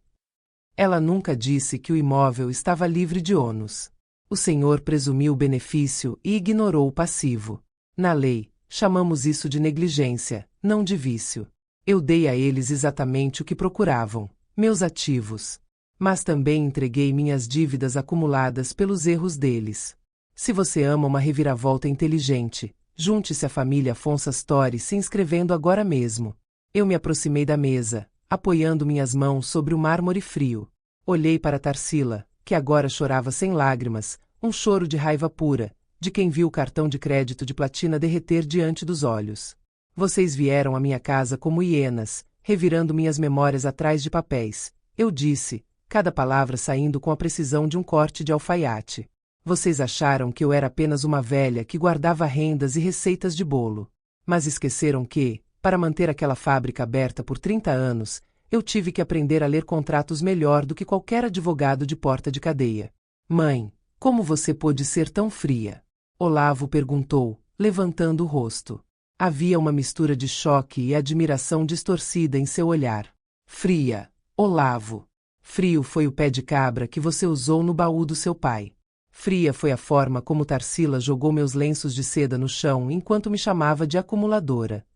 Ela nunca disse que o imóvel estava livre de ônus. O senhor presumiu o benefício e ignorou o passivo. Na lei, chamamos isso de negligência, não de vício. Eu dei a eles exatamente o que procuravam, meus ativos. Mas também entreguei minhas dívidas acumuladas pelos erros deles. Se você ama uma reviravolta inteligente, junte-se à família Afonso Astori se inscrevendo agora mesmo. Eu me aproximei da mesa, apoiando minhas mãos sobre o mármore frio. Olhei para Tarsila, que agora chorava sem lágrimas, um choro de raiva pura, de quem viu o cartão de crédito de platina derreter diante dos olhos. Vocês vieram à minha casa como hienas, revirando minhas memórias atrás de papéis. Eu disse, cada palavra saindo com a precisão de um corte de alfaiate. Vocês acharam que eu era apenas uma velha que guardava rendas e receitas de bolo. Mas esqueceram que, para manter aquela fábrica aberta por 30 anos, eu tive que aprender a ler contratos melhor do que qualquer advogado de porta de cadeia. Mãe, como você pôde ser tão fria? Olavo perguntou, levantando o rosto. Havia uma mistura de choque e admiração distorcida em seu olhar. Fria, Olavo. Frio foi o pé de cabra que você usou no baú do seu pai. Fria foi a forma como Tarsila jogou meus lenços de seda no chão enquanto me chamava de acumuladora.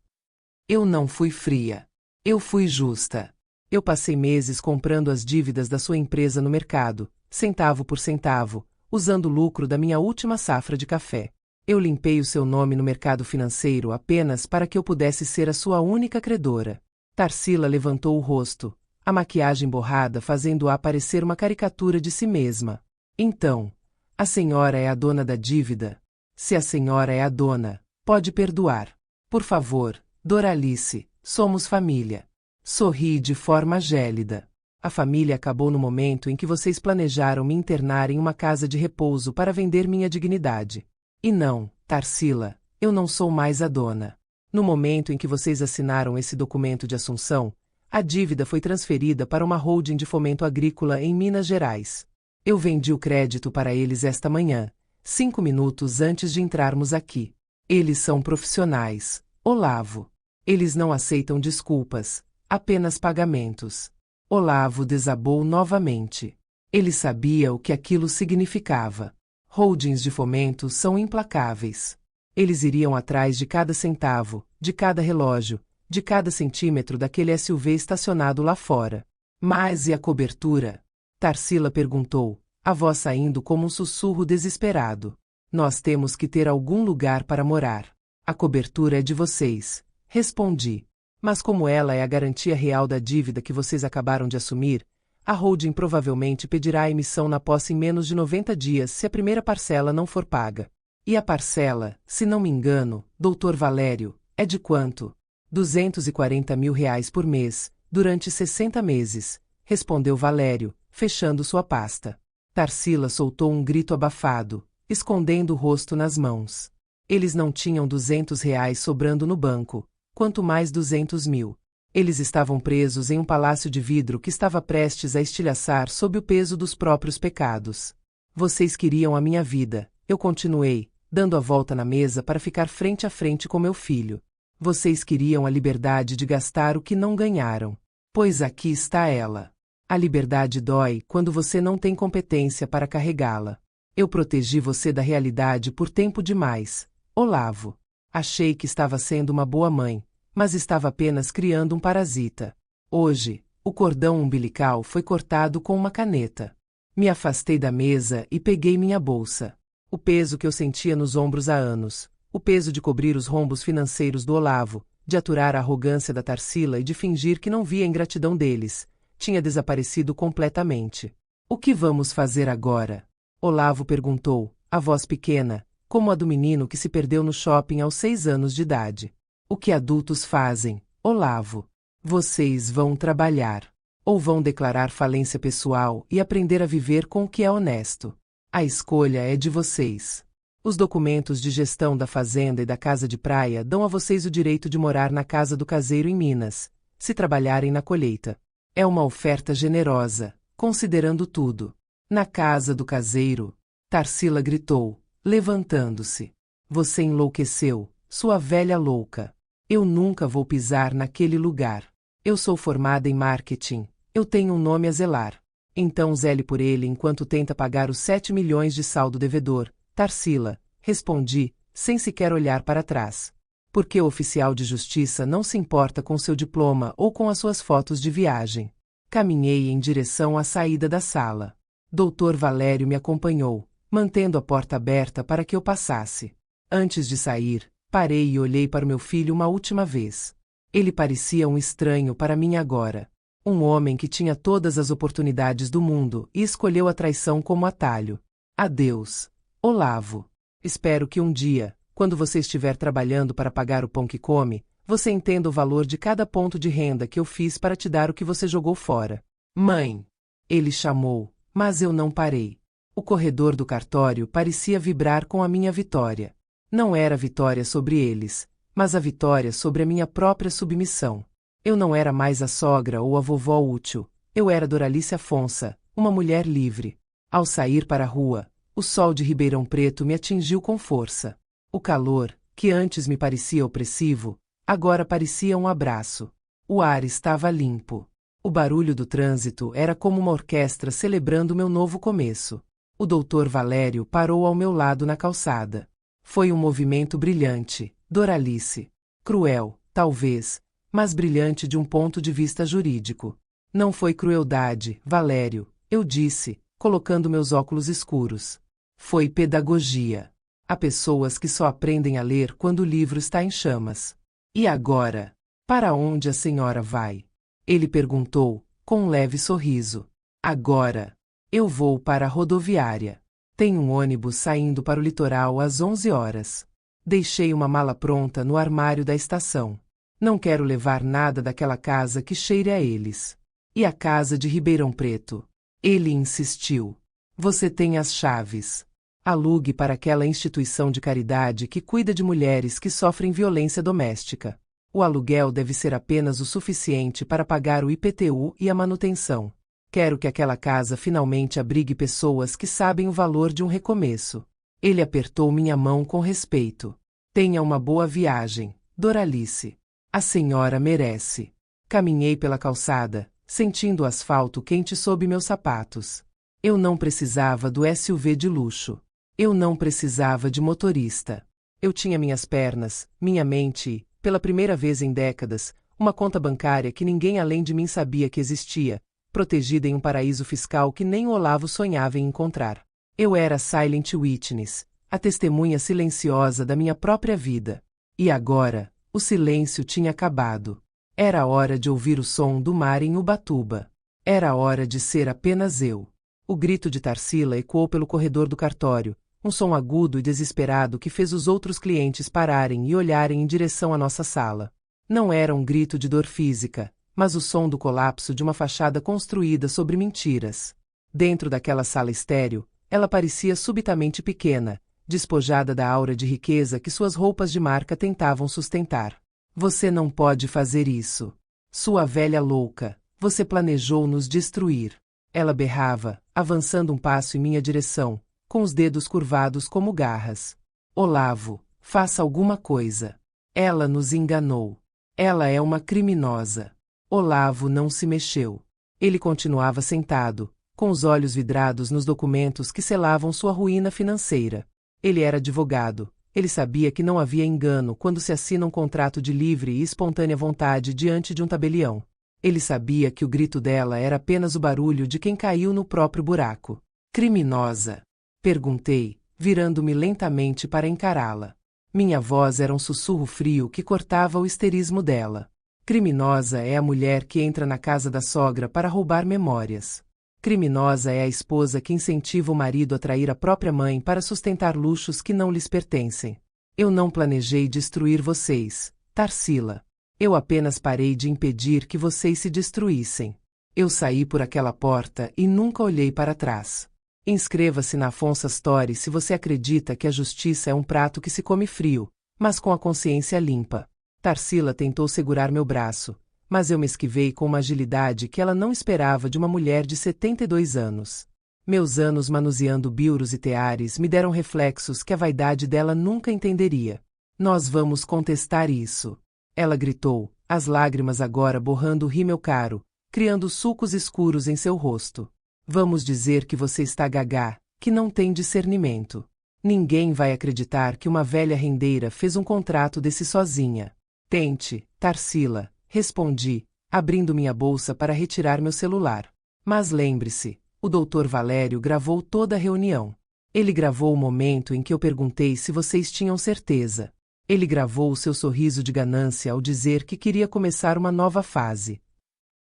Eu não fui fria. Eu fui justa. Eu passei meses comprando as dívidas da sua empresa no mercado, centavo por centavo, usando o lucro da minha última safra de café. Eu limpei o seu nome no mercado financeiro apenas para que eu pudesse ser a sua única credora. Tarsila levantou o rosto, a maquiagem borrada fazendo-a parecer uma caricatura de si mesma. Então, a senhora é a dona da dívida? Se a senhora é a dona, pode perdoar. Por favor, Doralice, somos família. Sorri de forma gélida. A família acabou no momento em que vocês planejaram me internar em uma casa de repouso para vender minha dignidade. E não, Tarsila, eu não sou mais a dona. No momento em que vocês assinaram esse documento de assunção, a dívida foi transferida para uma holding de fomento agrícola em Minas Gerais. Eu vendi o crédito para eles esta manhã, 5 minutos antes de entrarmos aqui. Eles são profissionais, Olavo. Eles não aceitam desculpas, apenas pagamentos. Olavo desabou novamente. Ele sabia o que aquilo significava. Holdings de fomento são implacáveis. Eles iriam atrás de cada centavo, de cada relógio, de cada centímetro daquele SUV estacionado lá fora. Mas e a cobertura? Tarsila perguntou, a voz saindo como um sussurro desesperado. Nós temos que ter algum lugar para morar. A cobertura é de vocês, respondi. Mas como ela é a garantia real da dívida que vocês acabaram de assumir, a holding provavelmente pedirá a emissão na posse em menos de 90 dias se a primeira parcela não for paga. E a parcela, se não me engano, Dr. Valério, é de quanto? R$ 240 mil por mês, durante 60 meses, respondeu Valério, fechando sua pasta. Tarsila soltou um grito abafado, escondendo o rosto nas mãos. Eles não tinham R$ 200 sobrando no banco, quanto mais 200 mil. Eles estavam presos em um palácio de vidro que estava prestes a estilhaçar sob o peso dos próprios pecados. Vocês queriam a minha vida, eu continuei, dando a volta na mesa para ficar frente a frente com meu filho. Vocês queriam a liberdade de gastar o que não ganharam. Pois aqui está ela. A liberdade dói quando você não tem competência para carregá-la. Eu protegi você da realidade por tempo demais, Olavo. Achei que estava sendo uma boa mãe, mas estava apenas criando um parasita. Hoje, o cordão umbilical foi cortado com uma caneta. Me afastei da mesa e peguei minha bolsa. O peso que eu sentia nos ombros há anos, o peso de cobrir os rombos financeiros do Olavo, de aturar a arrogância da Tarsila e de fingir que não via a ingratidão deles, tinha desaparecido completamente. O que vamos fazer agora? Olavo perguntou, a voz pequena, como a do menino que se perdeu no shopping aos 6 anos de idade. O que adultos fazem, Olavo? Vocês vão trabalhar. Ou vão declarar falência pessoal e aprender a viver com o que é honesto. A escolha é de vocês. Os documentos de gestão da fazenda e da casa de praia dão a vocês o direito de morar na casa do caseiro em Minas, se trabalharem na colheita. É uma oferta generosa, considerando tudo. Na casa do caseiro, Tarsila gritou, levantando-se. Você enlouqueceu, sua velha louca. Eu nunca vou pisar naquele lugar. Eu sou formada em marketing. Eu tenho um nome a zelar. Então zele por ele enquanto tenta pagar os 7 milhões de saldo devedor, Tarsila, respondi, sem sequer olhar para trás. Porque o oficial de justiça não se importa com seu diploma ou com as suas fotos de viagem. Caminhei em direção à saída da sala. Dr. Valério me acompanhou, mantendo a porta aberta para que eu passasse. Antes de sair, parei e olhei para meu filho uma última vez. Ele parecia um estranho para mim agora. Um homem que tinha todas as oportunidades do mundo e escolheu a traição como atalho. Adeus, Olavo. Espero que um dia, quando você estiver trabalhando para pagar o pão que come, você entenda o valor de cada ponto de renda que eu fiz para te dar o que você jogou fora. Mãe! Ele chamou, mas eu não parei. O corredor do cartório parecia vibrar com a minha vitória. Não era a vitória sobre eles, mas a vitória sobre a minha própria submissão. Eu não era mais a sogra ou a vovó útil, eu era Doralice Afonso, uma mulher livre. Ao sair para a rua, o sol de Ribeirão Preto me atingiu com força. O calor, que antes me parecia opressivo, agora parecia um abraço. O ar estava limpo. O barulho do trânsito era como uma orquestra celebrando meu novo começo. O Dr. Valério parou ao meu lado na calçada. Foi um movimento brilhante, Doralice. Cruel, talvez, mas brilhante de um ponto de vista jurídico. Não foi crueldade, Valério, eu disse, colocando meus óculos escuros. Foi pedagogia. Há pessoas que só aprendem a ler quando o livro está em chamas. E agora? Para onde a senhora vai? Ele perguntou, com um leve sorriso. Agora. Eu vou para a rodoviária. Tem um ônibus saindo para o litoral às 11 horas. Deixei uma mala pronta no armário da estação. Não quero levar nada daquela casa que cheire a eles. E a casa de Ribeirão Preto? Ele insistiu. Você tem as chaves. Alugue para aquela instituição de caridade que cuida de mulheres que sofrem violência doméstica. O aluguel deve ser apenas o suficiente para pagar o IPTU e a manutenção. Quero que aquela casa finalmente abrigue pessoas que sabem o valor de um recomeço. Ele apertou minha mão com respeito. Tenha uma boa viagem, Doralice. A senhora merece. Caminhei pela calçada, sentindo o asfalto quente sob meus sapatos. Eu não precisava do SUV de luxo. Eu não precisava de motorista. Eu tinha minhas pernas, minha mente e, pela primeira vez em décadas, uma conta bancária que ninguém além de mim sabia que existia, protegida em um paraíso fiscal que nem o Olavo sonhava em encontrar. Eu era Silent Witness, a testemunha silenciosa da minha própria vida. E agora, o silêncio tinha acabado. Era hora de ouvir o som do mar em Ubatuba. Era hora de ser apenas eu. O grito de Tarsila ecoou pelo corredor do cartório, um som agudo e desesperado que fez os outros clientes pararem e olharem em direção à nossa sala. Não era um grito de dor física, mas o som do colapso de uma fachada construída sobre mentiras. Dentro daquela sala estéril, ela parecia subitamente pequena, despojada da aura de riqueza que suas roupas de marca tentavam sustentar. Você não pode fazer isso. Sua velha louca, você planejou nos destruir. Ela berrava, avançando um passo em minha direção, com os dedos curvados como garras. Olavo, faça alguma coisa. Ela nos enganou. Ela é uma criminosa. Olavo não se mexeu. Ele continuava sentado, com os olhos vidrados nos documentos que selavam sua ruína financeira. Ele era advogado. Ele sabia que não havia engano quando se assina um contrato de livre e espontânea vontade diante de um tabelião. Ele sabia que o grito dela era apenas o barulho de quem caiu no próprio buraco. Criminosa? Perguntei, virando-me lentamente para encará-la. Minha voz era um sussurro frio que cortava o histerismo dela. Criminosa é a mulher que entra na casa da sogra para roubar memórias. Criminosa é a esposa que incentiva o marido a trair a própria mãe para sustentar luxos que não lhes pertencem. Eu não planejei destruir vocês, Tarsila. Eu apenas parei de impedir que vocês se destruíssem. Eu saí por aquela porta e nunca olhei para trás. Inscreva-se na Afonso Story se você acredita que a justiça é um prato que se come frio, mas com a consciência limpa. Tarsila tentou segurar meu braço, mas eu me esquivei com uma agilidade que ela não esperava de uma mulher de 72 anos. Meus anos manuseando biuros e teares me deram reflexos que a vaidade dela nunca entenderia. Nós vamos contestar isso. Ela gritou, as lágrimas agora borrando o rímel caro, criando sulcos escuros em seu rosto. Vamos dizer que você está gagá, que não tem discernimento. Ninguém vai acreditar que uma velha rendeira fez um contrato desse sozinha. Tente, Tarsila, respondi, abrindo minha bolsa para retirar meu celular. Mas lembre-se, o Dr. Valério gravou toda a reunião. Ele gravou o momento em que eu perguntei se vocês tinham certeza. Ele gravou o seu sorriso de ganância ao dizer que queria começar uma nova fase.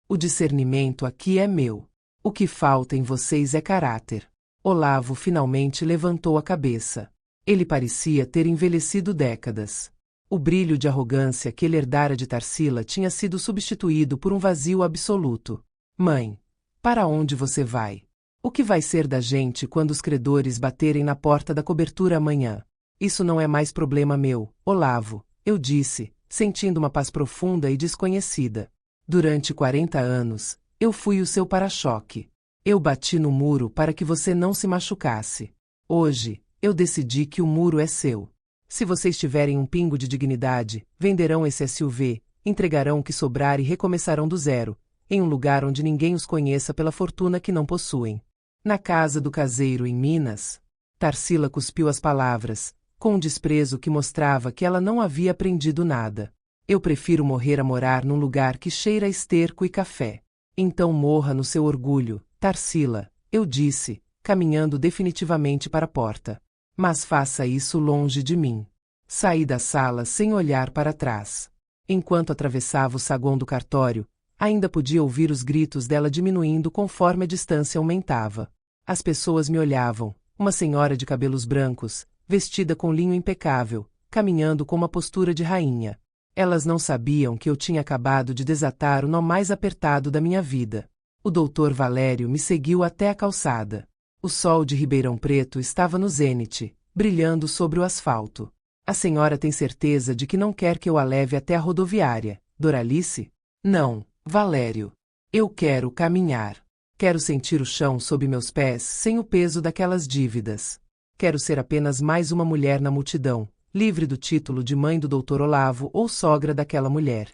O discernimento aqui é meu. O que falta em vocês é caráter. Olavo finalmente levantou a cabeça. Ele parecia ter envelhecido décadas. O brilho de arrogância que ele herdara de Tarsila tinha sido substituído por um vazio absoluto. Mãe, para onde você vai? O que vai ser da gente quando os credores baterem na porta da cobertura amanhã? Isso não é mais problema meu, Olavo, eu disse, sentindo uma paz profunda e desconhecida. Durante 40 anos, eu fui o seu para-choque. Eu bati no muro para que você não se machucasse. Hoje, eu decidi que o muro é seu. Se vocês tiverem um pingo de dignidade, venderão esse SUV, entregarão o que sobrar e recomeçarão do zero, em um lugar onde ninguém os conheça pela fortuna que não possuem. Na casa do caseiro em Minas. Tarsila cuspiu as palavras, com um desprezo que mostrava que ela não havia aprendido nada. Eu prefiro morrer a morar num lugar que cheira a esterco e café. Então morra no seu orgulho, Tarsila, eu disse, caminhando definitivamente para a porta. Mas faça isso longe de mim. Saí da sala sem olhar para trás. Enquanto atravessava o saguão do cartório, ainda podia ouvir os gritos dela diminuindo conforme a distância aumentava. As pessoas me olhavam, uma senhora de cabelos brancos, vestida com linho impecável, caminhando com uma postura de rainha. Elas não sabiam que eu tinha acabado de desatar o nó mais apertado da minha vida. O Dr. Valério me seguiu até a calçada. O sol de Ribeirão Preto estava no zênite, brilhando sobre o asfalto. A senhora tem certeza de que não quer que eu a leve até a rodoviária, Doralice? Não, Valério. Eu quero caminhar. Quero sentir o chão sob meus pés sem o peso daquelas dívidas. Quero ser apenas mais uma mulher na multidão, livre do título de mãe do Dr. Olavo ou sogra daquela mulher.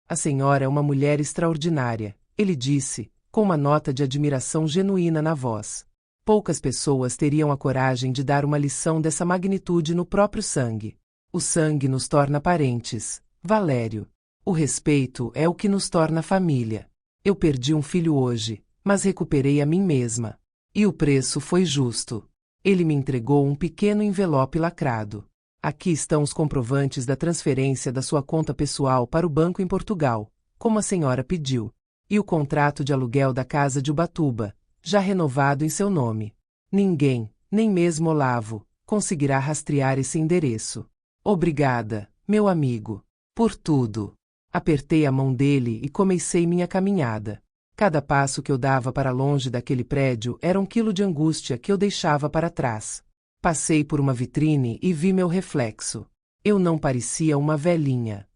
A senhora é uma mulher extraordinária, ele disse, com uma nota de admiração genuína na voz. Poucas pessoas teriam a coragem de dar uma lição dessa magnitude no próprio sangue. O sangue nos torna parentes, Valério. O respeito é o que nos torna família. Eu perdi um filho hoje, mas recuperei a mim mesma. E o preço foi justo. Ele me entregou um pequeno envelope lacrado. Aqui estão os comprovantes da transferência da sua conta pessoal para o banco em Portugal, como a senhora pediu. E o contrato de aluguel da casa de Ubatuba, já renovado em seu nome. Ninguém, nem mesmo Olavo, conseguirá rastrear esse endereço. Obrigada, meu amigo, por tudo. Apertei a mão dele e comecei minha caminhada. Cada passo que eu dava para longe daquele prédio era um quilo de angústia que eu deixava para trás. Passei por uma vitrine e vi meu reflexo. Eu não parecia uma velhinha.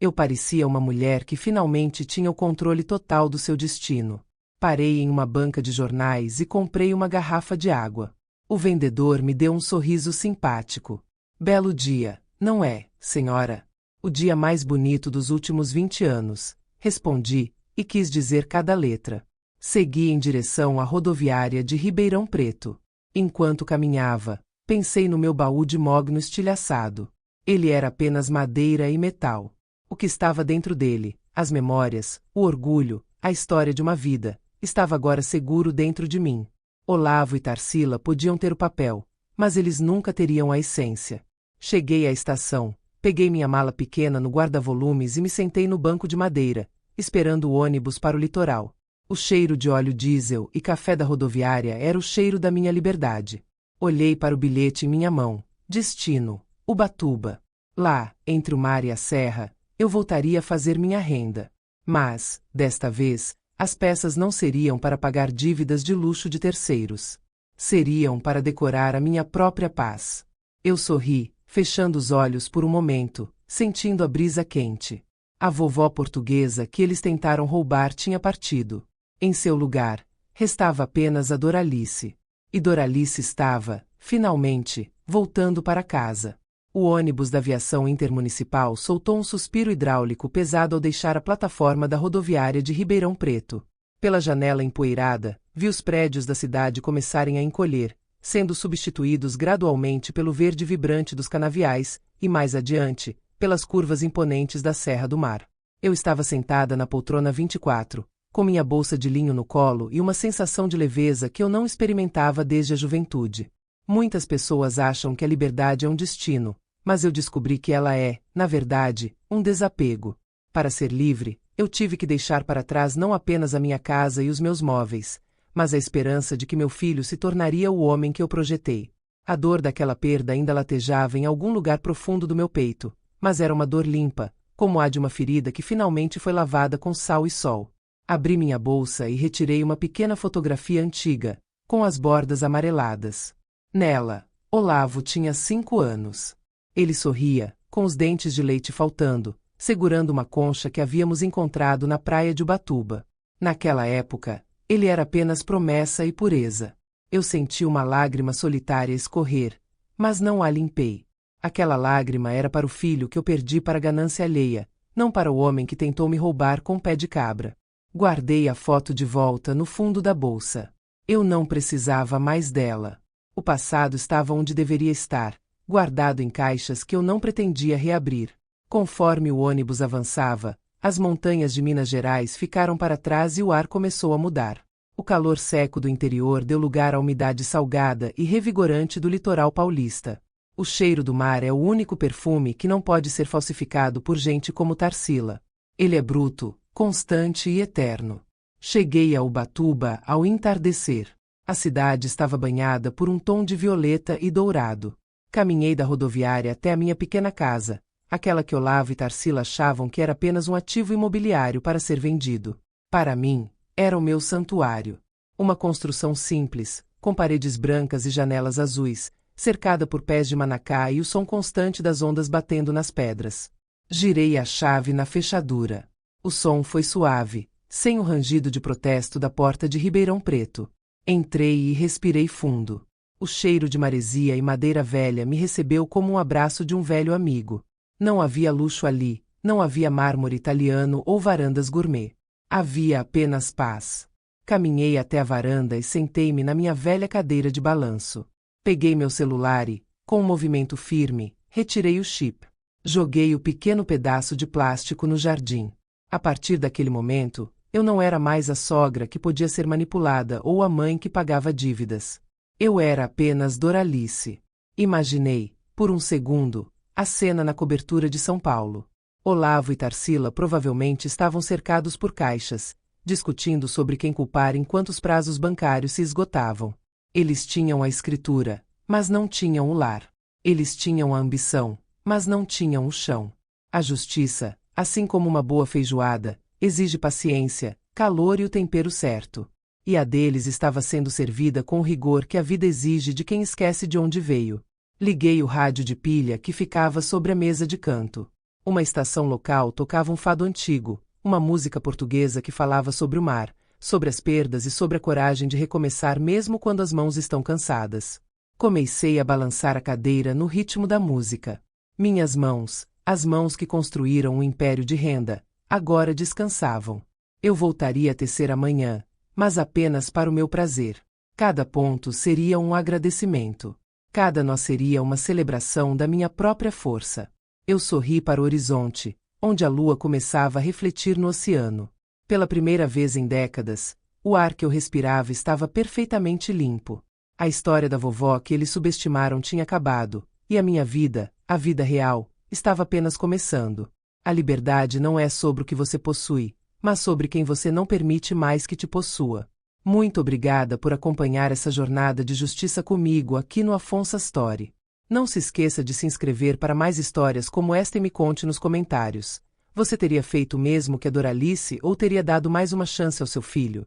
Eu parecia uma mulher que finalmente tinha o controle total do seu destino. Parei em uma banca de jornais e comprei uma garrafa de água. O vendedor me deu um sorriso simpático. Belo dia, não é, senhora? O dia mais bonito dos últimos 20 anos, respondi, e quis dizer cada letra. Segui em direção à rodoviária de Ribeirão Preto. Enquanto caminhava, pensei no meu baú de mogno estilhaçado. Ele era apenas madeira e metal. O que estava dentro dele, as memórias, o orgulho, a história de uma vida, estava agora seguro dentro de mim. Olavo e Tarsila podiam ter o papel, mas eles nunca teriam a essência. Cheguei à estação, peguei minha mala pequena no guarda-volumes e me sentei no banco de madeira, esperando o ônibus para o litoral. O cheiro de óleo diesel e café da rodoviária era o cheiro da minha liberdade. Olhei para o bilhete em minha mão. Destino: Ubatuba. Lá, entre o mar e a serra, eu voltaria a fazer minha renda. Mas, desta vez, as peças não seriam para pagar dívidas de luxo de terceiros. Seriam para decorar a minha própria paz. Eu sorri, fechando os olhos por um momento, sentindo a brisa quente. A vovó portuguesa que eles tentaram roubar tinha partido. Em seu lugar, restava apenas a Doralice. E Doralice estava, finalmente, voltando para casa. O ônibus da aviação intermunicipal soltou um suspiro hidráulico pesado ao deixar a plataforma da rodoviária de Ribeirão Preto. Pela janela empoeirada, vi os prédios da cidade começarem a encolher, sendo substituídos gradualmente pelo verde vibrante dos canaviais, e mais adiante, pelas curvas imponentes da Serra do Mar. Eu estava sentada na poltrona 24, com minha bolsa de linho no colo e uma sensação de leveza que eu não experimentava desde a juventude. Muitas pessoas acham que a liberdade é um destino, mas eu descobri que ela é, na verdade, um desapego. Para ser livre, eu tive que deixar para trás não apenas a minha casa e os meus móveis, mas a esperança de que meu filho se tornaria o homem que eu projetei. A dor daquela perda ainda latejava em algum lugar profundo do meu peito, mas era uma dor limpa, como a de uma ferida que finalmente foi lavada com sal e sol. Abri minha bolsa e retirei uma pequena fotografia antiga, com as bordas amareladas. Nela, Olavo tinha 5 anos. Ele sorria, com os dentes de leite faltando, segurando uma concha que havíamos encontrado na praia de Ubatuba. Naquela época, ele era apenas promessa e pureza. Eu senti uma lágrima solitária escorrer, mas não a limpei. Aquela lágrima era para o filho que eu perdi para a ganância alheia, não para o homem que tentou me roubar com pé de cabra. Guardei a foto de volta no fundo da bolsa. Eu não precisava mais dela. O passado estava onde deveria estar, guardado em caixas que eu não pretendia reabrir. Conforme o ônibus avançava, as montanhas de Minas Gerais ficaram para trás e o ar começou a mudar. O calor seco do interior deu lugar à umidade salgada e revigorante do litoral paulista. O cheiro do mar é o único perfume que não pode ser falsificado por gente como Tarsila. Ele é bruto, constante e eterno. Cheguei a Ubatuba ao entardecer. A cidade estava banhada por um tom de violeta e dourado. Caminhei da rodoviária até a minha pequena casa, aquela que Olavo e Tarsila achavam que era apenas um ativo imobiliário para ser vendido. Para mim, era o meu santuário. Uma construção simples, com paredes brancas e janelas azuis, cercada por pés de manacá e o som constante das ondas batendo nas pedras. Girei a chave na fechadura. O som foi suave, sem o rangido de protesto da porta de Ribeirão Preto. Entrei e respirei fundo. O cheiro de maresia e madeira velha me recebeu como um abraço de um velho amigo. Não havia luxo ali, não havia mármore italiano ou varandas gourmet. Havia apenas paz. Caminhei até a varanda e sentei-me na minha velha cadeira de balanço. Peguei meu celular e, com um movimento firme, retirei o chip. Joguei o pequeno pedaço de plástico no jardim. A partir daquele momento, eu não era mais a sogra que podia ser manipulada ou a mãe que pagava dívidas. Eu era apenas Doralice. Imaginei, por um segundo, a cena na cobertura de São Paulo. Olavo e Tarsila provavelmente estavam cercados por caixas, discutindo sobre quem culpar enquanto os prazos bancários se esgotavam. Eles tinham a escritura, mas não tinham o lar. Eles tinham a ambição, mas não tinham o chão. A justiça, assim como uma boa feijoada, exige paciência, calor e o tempero certo. E a deles estava sendo servida com o rigor que a vida exige de quem esquece de onde veio. Liguei o rádio de pilha que ficava sobre a mesa de canto. Uma estação local tocava um fado antigo, uma música portuguesa que falava sobre o mar, sobre as perdas e sobre a coragem de recomeçar mesmo quando as mãos estão cansadas. Comecei a balançar a cadeira no ritmo da música. Minhas mãos, as mãos que construíram um império de renda, agora descansavam. Eu voltaria a tecer amanhã, mas apenas para o meu prazer. Cada ponto seria um agradecimento. Cada nó seria uma celebração da minha própria força. Eu sorri para o horizonte, onde a lua começava a refletir no oceano. Pela primeira vez em décadas, o ar que eu respirava estava perfeitamente limpo. A história da vovó que eles subestimaram tinha acabado, e a minha vida, a vida real, estava apenas começando. A liberdade não é sobre o que você possui, mas sobre quem você não permite mais que te possua. Muito obrigada por acompanhar essa jornada de justiça comigo aqui no Afonso Story. Não se esqueça de se inscrever para mais histórias como esta e me conte nos comentários. Você teria feito o mesmo que a Doralice ou teria dado mais uma chance ao seu filho?